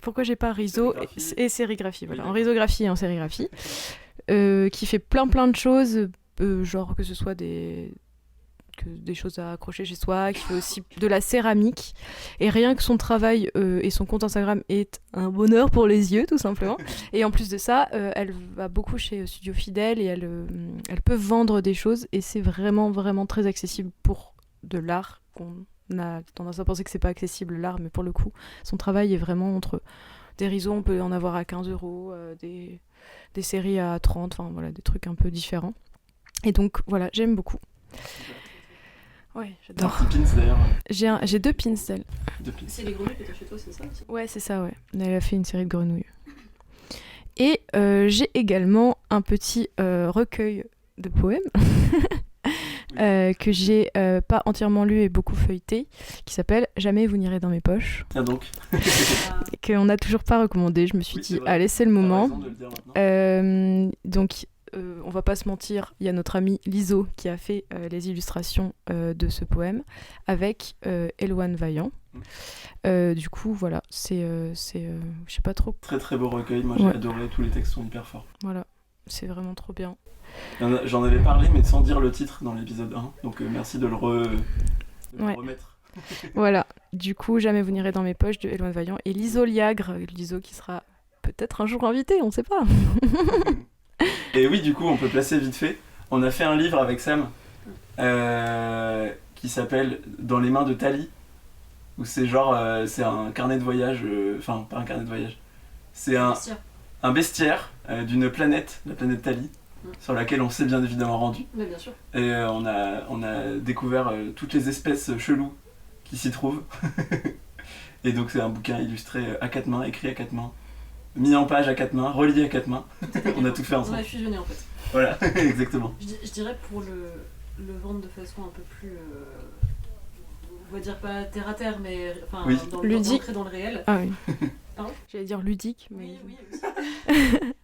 pourquoi j'ai pas riso Sérigraphie. et sérigraphie, voilà, Oui, en d'accord. risographie et en sérigraphie, qui fait plein de choses, genre que ce soit des choses à accrocher chez soi, qui fait aussi de la céramique, et rien que son travail et son compte Instagram est un bonheur pour les yeux, tout simplement. Et en plus de ça, elle va beaucoup chez Studio Fidèle, et elle peut vendre des choses, et c'est vraiment très accessible pour de l'art. On a tendance à penser que c'est pas accessible, l'art, mais pour le coup, son travail est vraiment entre Des risos, on peut en avoir à 15 €, des séries à 30, enfin voilà, des trucs un peu différents. Et donc voilà, j'aime beaucoup. Ouais, j'adore. Un petit pins d'ailleurs. J'ai 2 pins d'elle. C'est les grenouilles que t'as chez toi, c'est ça aussi? Ouais, c'est ça, ouais. Elle a fait une série de grenouilles. Et j'ai également un petit recueil de poèmes que j'ai pas entièrement lu et beaucoup feuilleté, qui s'appelle Jamais vous n'irez dans mes poches. Ah donc. Et qu'on n'a toujours pas recommandé. Je me suis dit, allez, c'est le moment. Donc, on va pas se mentir, il y a notre ami Liso qui a fait les illustrations de ce poème avec Eloane Vaillant. Du coup, voilà, c'est je sais pas trop. Très très beau recueil, moi j'ai adoré, tous les textes sont hyper forts. Voilà, c'est vraiment trop bien. J'en avais parlé, mais sans dire le titre dans l'épisode 1, donc merci de le remettre. Voilà, du coup, Jamais vous n'irez dans mes poches de Eloane Vaillant et Liso Liagre, Liso qui sera peut-être un jour invité, on sait pas. Et oui, du coup, on peut placer vite fait. On a fait un livre avec Sam qui s'appelle Dans les mains de Tali, où c'est genre, c'est un carnet de voyage, enfin, pas un carnet de voyage, c'est un bestiaire d'une planète, la planète Tali, sur laquelle on s'est bien évidemment rendu. Mais bien sûr. Et on a découvert toutes les espèces cheloues qui s'y trouvent. Et donc, c'est un bouquin illustré à 4 mains, écrit à 4 mains, mis en page à 4 mains, relié à 4 mains. On a tout fait ensemble. On a fusionné en fait. Voilà, exactement. Je dirais pour le vendre de façon un peu plus, on va dire pas terre à terre, mais enfin ludique, dans le réel. Ah oui. Pardon ? J'allais dire ludique, mais oui aussi.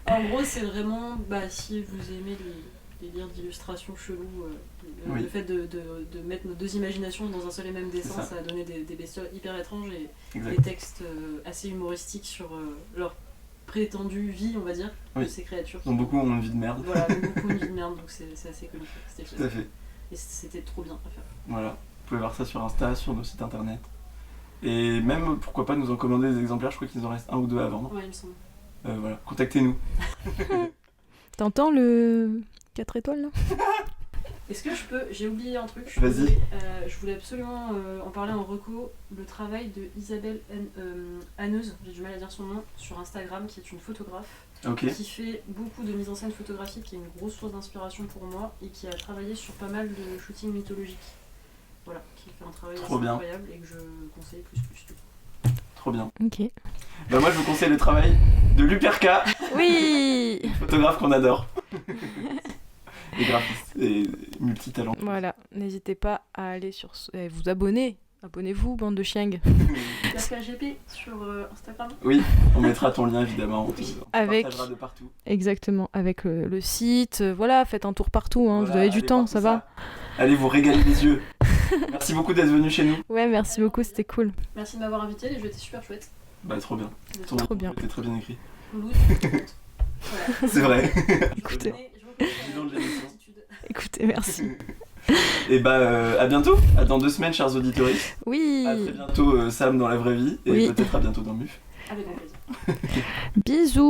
En gros, c'est vraiment, si vous aimez les délires d'illustration chelou, le fait de mettre nos deux imaginations dans un seul et même dessin, ça a donné des bestioles hyper étranges et des textes assez humoristiques sur leur prétendue vie, on va dire, de ces créatures. Donc beaucoup ont une vie de merde. Voilà, beaucoup une vie de merde, donc c'est assez comique. Tout à fait. Et c'était trop bien à faire. Voilà, vous pouvez voir ça sur Insta, sur nos sites internet. Et même, pourquoi pas nous en commander des exemplaires, je crois qu'il nous en reste 1 ou 2 à vendre. Ouais, il me semble. Voilà, contactez-nous. T'entends le 4 étoiles là ? Est-ce que je peux... J'ai oublié un truc. Vas-y. Je voulais absolument en parler en reco. Le travail de Isabelle Hanneuse, j'ai du mal à dire son nom, sur Instagram, qui est une photographe. Qui fait beaucoup de mise en scène photographique, qui est une grosse source d'inspiration pour moi et qui a travaillé sur pas mal de shootings mythologiques. Voilà, qui fait un travail assez incroyable et que je conseille plus. Trop bien. Ok. Moi je vous conseille le travail de Luperca. Oui. Photographe qu'on adore. Et graphiste et multitalent. Voilà, n'hésitez pas à aller vous abonner. Abonnez-vous, bande de chiengs. KGP sur Instagram. Oui, on mettra ton lien évidemment. On partagera de partout. Exactement, avec le site. Voilà, faites un tour partout, hein, voilà, vous avez du temps, ça va. Allez vous régaler les yeux. Merci beaucoup d'être venu chez nous. Ouais, merci beaucoup, c'était cool. Merci de m'avoir invité, les jeux étaient super chouettes. Trop bien. Trop bien. C'était très bien écrit. Voilà. C'est vrai. Écoutez. Écoutez, merci. Et à bientôt, à dans 2 semaines, chers auditeurs. Oui. À très bientôt, Sam dans la vraie vie, et peut-être à bientôt dans MUF. Avec grand plaisir. Bisous.